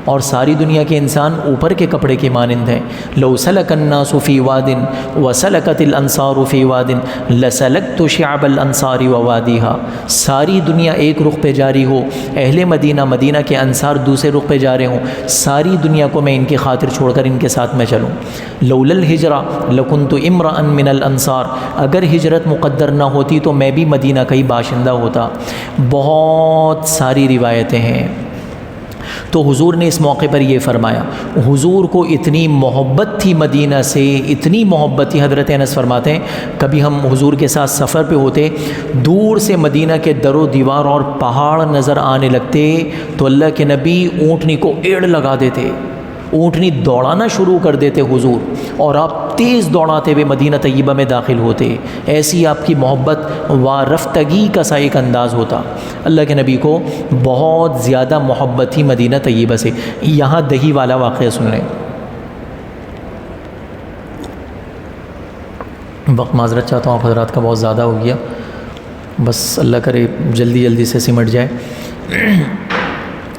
اور ساری دنیا کے انسان اوپر کے کپڑے کی مانند ہیں۔ لو سلک الناس فی واد وسلکت الانصار فی واد لسلکت شعب الانصار ووادیہا، ساری دنیا ایک رخ پہ جاری ہو، اہل مدینہ مدینہ کے انصار دوسرے رخ پہ جا رہے ہوں، ساری دنیا کو میں ان کی خاطر چھوڑ کر ان کے ساتھ میں چلوں۔ لولا الہجرہ لکنت امرأ من الانصار، اگر ہجرت مقدر نہ ہوتی تو میں بھی مدینہ کا ہی باشندہ ہوتا۔ بہت ساری روایتیں ہیں۔ تو حضور نے اس موقع پر یہ فرمایا، حضور کو اتنی محبت تھی مدینہ سے، اتنی محبت تھی، حضرت انس فرماتے ہیں کبھی ہم حضور کے ساتھ سفر پہ ہوتے، دور سے مدینہ کے در و دیوار اور پہاڑ نظر آنے لگتے تو اللہ کے نبی اونٹنی کو ایڑ لگا دیتے، اونٹنی دوڑانا شروع کر دیتے حضور، اور آپ تیز دوڑاتے ہوئے مدینہ طیبہ میں داخل ہوتے، ایسی آپ کی محبت و رفتگی کا سا ایک انداز ہوتا۔ اللہ کے نبی کو بہت زیادہ محبت تھی مدینہ طیبہ سے۔ یہاں دہی والا واقعہ سن لیں، وقت معذرت چاہتا ہوں آپ حضرات کا بہت زیادہ ہو گیا، بس اللہ کرے جلدی جلدی سے سمٹ جائے۔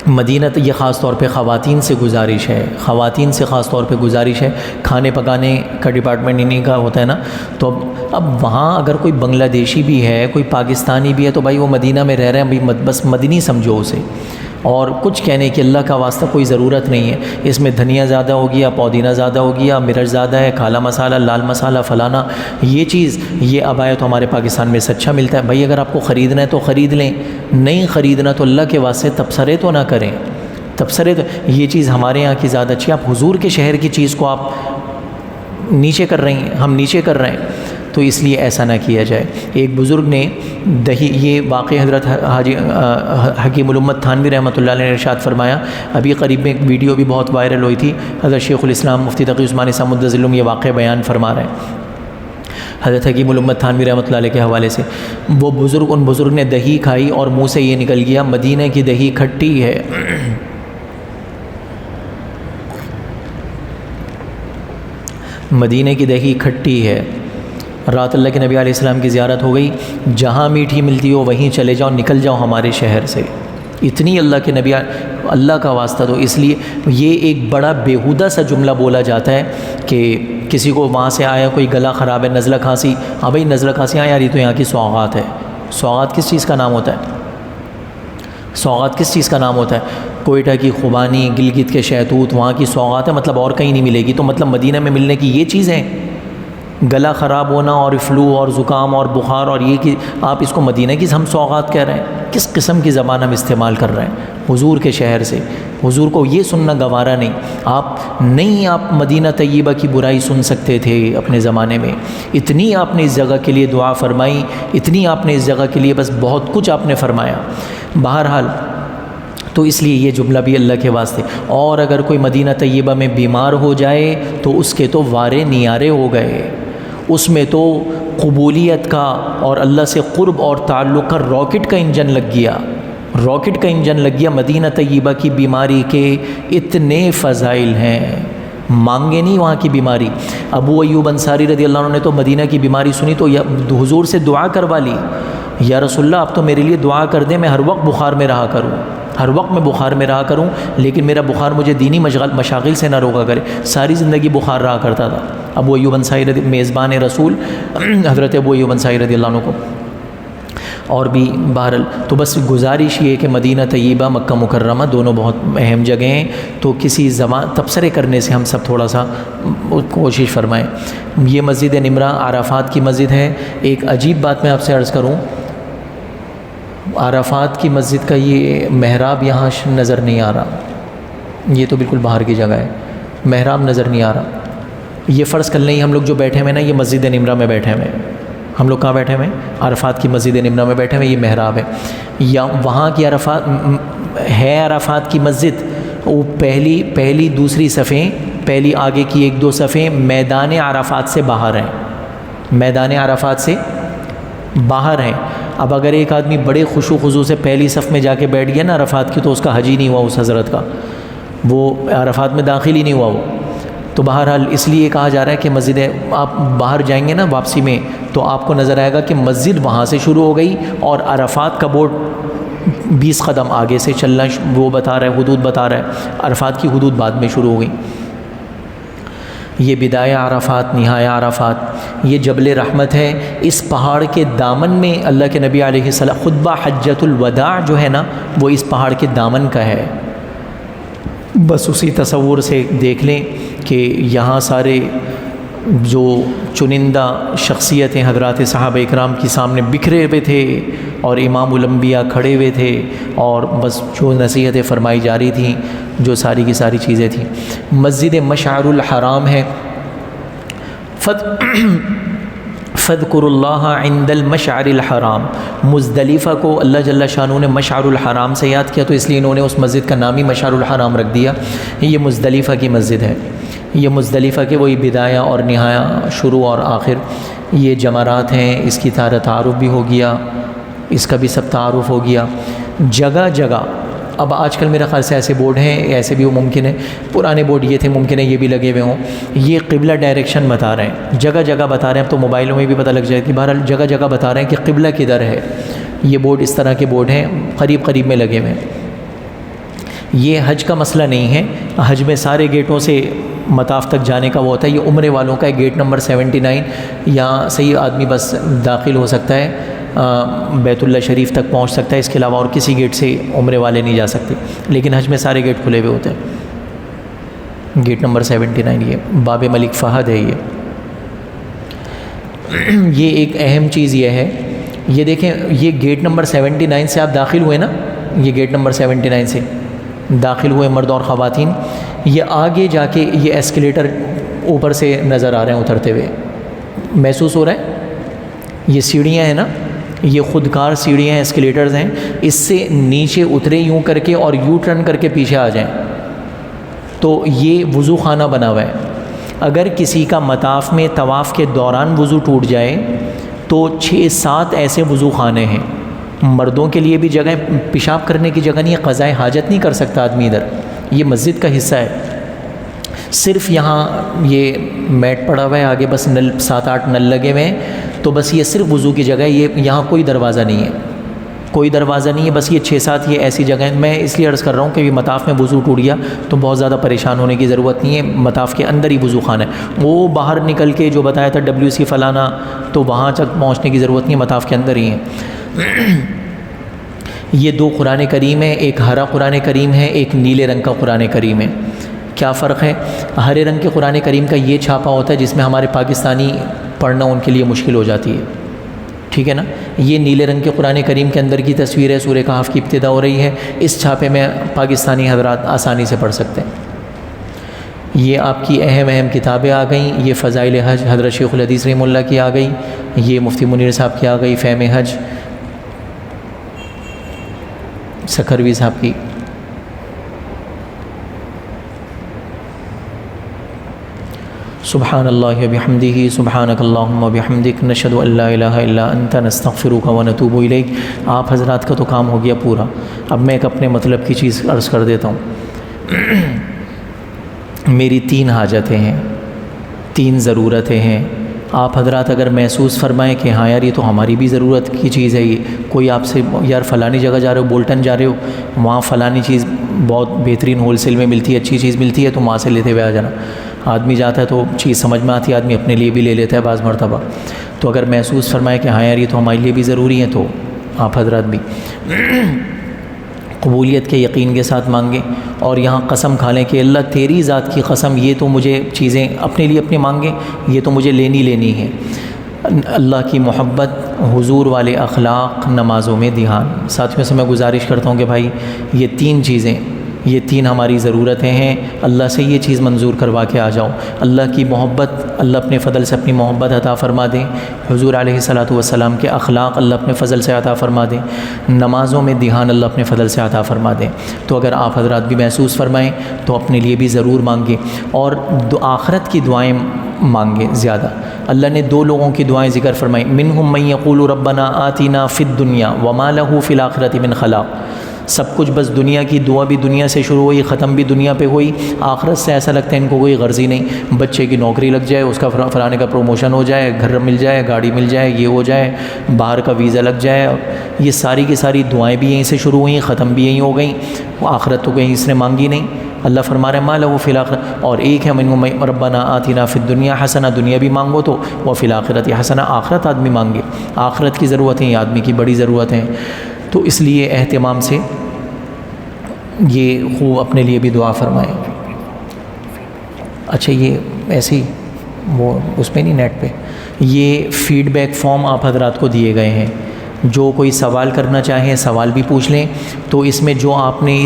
مدینہ یہ خاص طور پہ خواتین سے گزارش ہے، خواتین سے خاص طور پہ گزارش ہے، کھانے پکانے کا ڈپارٹمنٹ انہیں کا ہوتا ہے نا، تو اب وہاں اگر کوئی بنگلہ دیشی بھی ہے، کوئی پاکستانی بھی ہے تو بھائی وہ مدینہ میں رہ رہے ہیں، بھائی بس مدنی سمجھو اسے، اور کچھ کہنے کی اللہ کا واسطہ کوئی ضرورت نہیں ہے، اس میں دھنیا زیادہ ہو گیا، پودینہ زیادہ ہو گیا، مرچ زیادہ ہے، کالا مسالہ، لال مسالہ، فلانا، یہ چیز یہ ابایا تو ہمارے پاکستان میں سے اچھا ملتا ہے، بھائی اگر آپ کو خریدنا ہے تو خرید لیں، نہیں خریدنا تو اللہ کے واسطے تبصرے تو نہ کریں، تبصرے تو یہ چیز ہمارے یہاں کی زیادہ اچھی، آپ حضور کے شہر کی چیز کو آپ نیچے کر رہی ہیں، ہم نیچے کر رہے ہیں، تو اس لیے ایسا نہ کیا جائے۔ ایک بزرگ نے دہی، یہ واقعہ حضرت حاجی حکیم الامت تھانوی رحمۃ اللہ علیہ نے ارشاد فرمایا، ابھی قریب میں ایک ویڈیو بھی بہت وائرل ہوئی تھی، حضرت شیخ الاسلام مفتی تقی عثمانی صاحب مدظلم یہ واقعہ بیان فرما رہے ہیں۔ حضرت حکیم الامت تھانوی رحمۃ اللہ علیہ کے حوالے سے، وہ بزرگ، ان بزرگ نے دہی کھائی اور منہ سے یہ نکل گیا مدینہ کی دہی کھٹی ہے۔ مدینہ کی دہی کھٹی ہے۔ رات اللہ کے نبی علیہ السلام کی زیارت ہو گئی، جہاں میٹھی ملتی ہو وہیں چلے جاؤ، نکل جاؤ ہمارے شہر سے، اتنی اللہ کے نبی، اللہ کا واسطہ دو۔ اس لیے یہ ایک بڑا بیہودہ سا جملہ بولا جاتا ہے کہ کسی کو وہاں سے آیا کوئی گلا خراب ہے، نزلہ کھانسی، ہاں بھائی نزلہ کھانسی، ہاں یار یہ تو یہاں کی سوغات ہے۔ سوغات کس چیز کا نام ہوتا ہے؟ سوغات کس چیز کا نام ہوتا ہے؟ کوئٹہ کی خوبانی، گلگت کے شہتوت، وہاں کی سوغات ہے، مطلب اور کہیں نہیں ملے گی، تو مطلب مدینہ میں ملنے کی یہ چیزیں، گلا خراب ہونا اور فلو اور زکام اور بخار، اور یہ کہ آپ اس کو مدینہ کی ہم سوغات کہہ رہے ہیں؟ کس قسم کی زبان ہم استعمال کر رہے ہیں حضور کے شہر سے؟ حضور کو یہ سننا گوارا نہیں۔ آپ مدینہ طیبہ کی برائی سن سکتے تھے اپنے زمانے میں، اتنی آپ نے اس جگہ کے لیے دعا فرمائی، اتنی آپ نے اس جگہ کے لیے بس بہت کچھ آپ نے فرمایا۔ بہرحال تو اس لیے یہ جملہ بھی اللہ کے واسطے۔ اور اگر کوئی مدینہ طیبہ میں بیمار ہو جائے تو اس کے تو وارے نیارے ہو گئے، اس میں تو قبولیت کا اور اللہ سے قرب اور تعلق کا راکٹ کا انجن لگ گیا، راکٹ کا انجن لگ گیا۔ مدینہ طیبہ کی بیماری کے اتنے فضائل ہیں، مانگے نہیں وہاں کی بیماری۔ ابو ایوب انصاری رضی اللہ عنہ نے تو مدینہ کی بیماری سنی تو حضور سے دعا کروا لی، یا رسول اللہ آپ تو میرے لیے دعا کر دیں، میں ہر وقت بخار میں رہا کروں، ہر وقت میں بخار میں رہا کروں، لیکن میرا بخار مجھے دینی مشاغل سے نہ روکا کرے۔ ساری زندگی بخار رہا کرتا تھا ابو ایوب انصاری میزبان رسول حضرت ابو ایوب انصاری رضی اللہ عنہ کو۔ اور بھی بہرحال تو بس گزارش یہ کہ مدینہ طیبہ مکہ مکرمہ دونوں بہت اہم جگہیں ہیں، تو کسی زمان تبصرے کرنے سے ہم سب تھوڑا سا کوشش فرمائیں۔ یہ مسجد نمرہ عرفات کی مسجد ہے۔ ایک عجیب بات میں آپ سے عرض کروں، عرفات کی مسجد کا یہ محراب یہاں نظر نہیں آ رہا، یہ تو بالکل باہر کی جگہ ہے، محراب نظر نہیں آ رہا۔ یہ فرض کر لیں ہم لوگ جو بیٹھے ہوئے نا، یہ مسجد نمرہ میں بیٹھے ہوئے ہیں، ہم لوگ کہاں بیٹھے ہوئے ہیں؟ عرفات کی مسجد نمرہ میں بیٹھے ہوئے، یہ محراب ہے۔ یا وہاں کی عرفات ہے، عرفات کی مسجد وہ پہلی دوسری صفیں، پہلی آگے کی ایک دو صفیں میدان عرفات سے باہر ہیں، میدان عرفات سے باہر ہیں۔ اب اگر ایک آدمی بڑے خشوع خضوع سے پہلی صف میں جا کے بیٹھ گیا نا عرفات کی، تو اس کا حج ہی نہیں ہوا اس حضرت کا، وہ عرفات میں داخل ہی نہیں ہوا وہ۔ تو بہرحال اس لیے کہا جا رہا ہے کہ مسجد آپ باہر جائیں گے نا واپسی میں، تو آپ کو نظر آئے گا کہ مسجد وہاں سے شروع ہو گئی اور عرفات کا بورڈ 20 قدم آگے سے چلنا وہ بتا رہا ہے، حدود بتا رہا ہے، عرفات کی حدود بعد میں شروع ہو گئی۔ یہ بدایہ عرفات، نہایہ عرفات، یہ جبل رحمت ہے۔ اس پہاڑ کے دامن میں اللہ کے نبی علیہ السلام، خطبہ حجۃ الوداع جو ہے نا وہ اس پہاڑ کے دامن کا ہے۔ بس اسی تصور سے دیکھ لیں کہ یہاں سارے جو چنندہ شخصیتیں حضرات صحابہ اکرام کی سامنے بکھرے ہوئے تھے، اور امام الانبیاء کھڑے ہوئے تھے، اور بس جو نصیحتیں فرمائی جا رہی تھیں، جو ساری کی ساری چیزیں تھیں۔ مسجد مشعر الحرام ہے، فاذکروا اللہ عند المشعر الحرام۔ مزدلفہ کو اللہ جل شانہ نے مشعر الحرام سے یاد کیا، تو اس لیے انہوں نے اس مسجد کا نام ہی مشعر الحرام رکھ دیا۔ یہ مزدلفہ کی مسجد ہے، یہ مزدلفہ کے وہی بدایہ اور نہایہ، شروع اور آخر، یہ جمرات ہیں۔ اس کی تعارف بھی ہو گیا، اس کا بھی سب تعارف ہو گیا۔ جگہ جگہ اب آج کل میرے خیال سے ایسے بورڈ ہیں، ایسے بھی وہ ممکن ہے، پرانے بورڈ یہ تھے، ممکن ہے یہ بھی لگے ہوئے ہوں، یہ قبلہ ڈائریکشن بتا رہے ہیں، جگہ جگہ بتا رہے ہیں۔ اب تو موبائلوں میں بھی پتہ لگ جائے کہ بہرحال جگہ جگہ بتا رہے ہیں کہ قبلہ کدھر ہے۔ یہ بورڈ اس طرح کے بورڈ ہیں، قریب قریب میں لگے ہوئے ہیں۔ یہ حج کا مسئلہ نہیں ہے، حج میں سارے گیٹوں سے مطاف تک جانے کا وہ ہوتا ہے، یہ عمرے والوں کا ہے، گیٹ نمبر 79 یہاں سے ہی آدمی بس داخل ہو سکتا ہے، بیت اللہ شریف تک پہنچ سکتا ہے، اس کے علاوہ اور کسی گیٹ سے عمرے والے نہیں جا سکتے۔ لیکن حج میں سارے گیٹ کھلے ہوئے ہوتے ہیں۔ گیٹ نمبر 79 یہ باب ملک فہد ہے۔ یہ ایک اہم چیز یہ ہے، یہ دیکھیں، یہ گیٹ نمبر 79 سے آپ داخل ہوئے نا، یہ گیٹ نمبر 79 سے داخل ہوئے مرد اور خواتین، یہ آگے جا کے یہ ایسکیلیٹر اوپر سے نظر آ رہے ہیں اترتے ہوئے، محسوس ہو رہا ہے؟ یہ سیڑھیاں ہیں نا، یہ خودکار سیڑھیاں ہیں، ایسکیلیٹرز ہیں، اس سے نیچے اترے یوں کر کے اور یو ٹرن کر کے پیچھے آ جائیں تو یہ وضو خانہ بنا ہوا ہے۔ اگر کسی کا مطاف میں طواف کے دوران وضو ٹوٹ جائے تو 6-7 ایسے وضو خانے ہیں. مردوں کے لیے بھی جگہ، پیشاب کرنے کی جگہ نہیں ہے، قضائے حاجت نہیں کر سکتا آدمی ادھر، یہ مسجد کا حصہ ہے. صرف یہاں یہ میٹ پڑا ہوا ہے، آگے بس نل 7-8 نل لگے ہوئے ہیں، تو بس یہ صرف وضو کی جگہ ہے. یہ یہاں کوئی دروازہ نہیں ہے، کوئی دروازہ نہیں ہے، بس یہ 6-7 یہ ایسی جگہ ہیں. میں اس لیے عرض کر رہا ہوں کہ یہ مطاف میں وضو ٹوٹ گیا تو بہت زیادہ پریشان ہونے کی ضرورت نہیں ہے. مطاف کے اندر ہی وضو خانہ ہے. وہ باہر نکل کے جو بتایا تھا WC فلانا، تو وہاں تک پہنچنے کی ضرورت نہیں ہے، مطاف کے اندر ہی ہے. یہ 2 قرآن کریم ہے، ایک ہرا قرآن کریم ہے، ایک نیلے رنگ کا قرآن کریم ہے. کیا فرق ہے؟ ہرے رنگ کے قرآن کریم کا یہ چھاپا ہوتا ہے جس میں ہمارے پاکستانی پڑھنا ان کے لیے مشکل ہو جاتی ہے، ٹھیک ہے نا. یہ نیلے رنگ کے قرآن کریم کے اندر کی تصویر ہے، سورہ کہف کی ابتدا ہو رہی ہے. اس چھاپے میں پاکستانی حضرات آسانی سے پڑھ سکتے ہیں. یہ آپ کی اہم کتابیں آ گئیں. یہ فضائل حج حضرت شیخ الحدیث رحمہ اللہ کی آ گئی. یہ مفتی منیر صاحب کی آ گئی. فہم حج سکھروی صاحب کی. سبحان اللہ وبحمدہ، سبحانک اللہم وبحمدک، نشہد ان لا الہ الا انت، نستغفرک ونتوب الیک. آپ حضرات کا تو کام ہو گیا پورا. اب میں ایک اپنے مطلب کی چیز عرض کر دیتا ہوں. میری 3 حاجتیں ہیں، 3 ضرورتیں ہیں. آپ حضرات اگر محسوس فرمائیں کہ ہاں یار یہ تو ہماری بھی ضرورت کی چیز ہے، یہ کوئی آپ سے یار فلانی جگہ جا رہے ہو، بولٹن جا رہے ہو، وہاں فلانی چیز بہت بہترین ہول سیل میں ملتی ہے، اچھی چیز ملتی ہے، تو وہاں سے لیتے ہوئے آ جانا. آدمی جاتا ہے تو چیز سمجھ میں آتی ہے، آدمی اپنے لیے بھی لے لیتا ہے بعض مرتبہ. تو اگر محسوس فرمائے کہ ہاں یار یہ تو ہمارے لیے بھی ضروری ہے، تو آپ حضرات بھی قبولیت کے یقین کے ساتھ مانگیں. اور یہاں قسم کھا لیں کہ اللہ تیری ذات کی قسم، یہ تو مجھے چیزیں اپنے لیے اپنے مانگیں، یہ تو مجھے لینی ہے. اللہ کی محبت، حضور والے اخلاق، نمازوں میں دھیان. ساتھیوں سے میں گزارش کرتا ہوں کہ بھائی یہ 3 چیزیں، یہ 3 ہماری ضرورتیں ہیں. اللہ سے یہ چیز منظور کروا کے آ جاؤ. اللہ کی محبت، اللہ اپنے فضل سے اپنی محبت عطا فرما دیں. حضور علیہ الصلاۃ والسلام کے اخلاق اللہ اپنے فضل سے عطا فرما دیں. نمازوں میں دھیان اللہ اپنے فضل سے عطا فرما دیں. تو اگر آپ حضرات بھی محسوس فرمائیں تو اپنے لیے بھی ضرور مانگیں، اور آخرت کی دعائیں مانگیں زیادہ. اللہ نے 2 لوگوں کی دعائیں ذکر فرمائی، منہم من یقول ربنا آتنا فی الدنیا وما لہ فی الآخرۃ من خلاق. سب کچھ بس دنیا کی دعا بھی دنیا سے شروع ہوئی، ختم بھی دنیا پہ ہوئی. آخرت سے ایسا لگتا ہے ان کو کوئی غرض ہی نہیں. بچے کی نوکری لگ جائے، اس کا فلانے کا پروموشن ہو جائے، گھر مل جائے، گاڑی مل جائے، یہ ہو جائے، باہر کا ویزا لگ جائے. یہ ساری کی ساری دعائیں بھی یہیں سے شروع ہوئیں، ختم بھی یہیں ہو گئیں. آخرت تو کہیں اس نے مانگی نہیں. اللہ فرما رہے ہیں ما لہ فی الآخرۃ. اور ایک ہے منہم ربنا آتنا فی الدنیا حسنہ، دنیا بھی مانگو تو، وفی الآخرۃ حسنہ، آخرت آدمی مانگے. آخرت کی ضرورتیں یہ آدمی کی بڑی ضرورتیں ہیں. تو اس لیے اہتمام سے یہ خوب اپنے لیے بھی دعا فرمائیں. اچھا یہ ایسے ہی وہ اس پہ نہیں، نیٹ پہ یہ فیڈ بیک فارم آپ حضرات کو دیے گئے ہیں. جو کوئی سوال کرنا چاہیں سوال بھی پوچھ لیں. تو اس میں جو آپ نے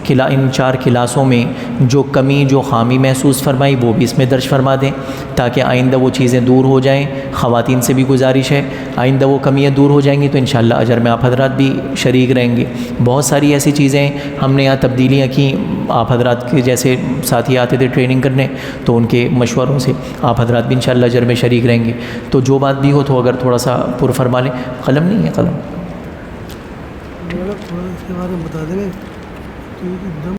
ان 4 کلاسوں میں جو کمی، جو خامی محسوس فرمائی، وہ بھی اس میں درج فرما دیں تاکہ آئندہ وہ چیزیں دور ہو جائیں. خواتین سے بھی گزارش ہے، آئندہ وہ کمیاں دور ہو جائیں گی تو انشاءاللہ اجر میں آپ حضرات بھی شریک رہیں گے. بہت ساری ایسی چیزیں ہم نے یہاں تبدیلیاں کی. آپ حضرات کے جیسے ساتھی آتے تھے ٹریننگ کرنے، تو ان کے مشوروں سے آپ حضرات بھی انشاءاللہ اجر میں شریک رہیں گے. تو جو بات بھی ہو تو اگر تھوڑا سا پر فرما لیں. قلم نہیں ہے، قلم
تھوڑا اس کے بارے میں بتا دیں گے.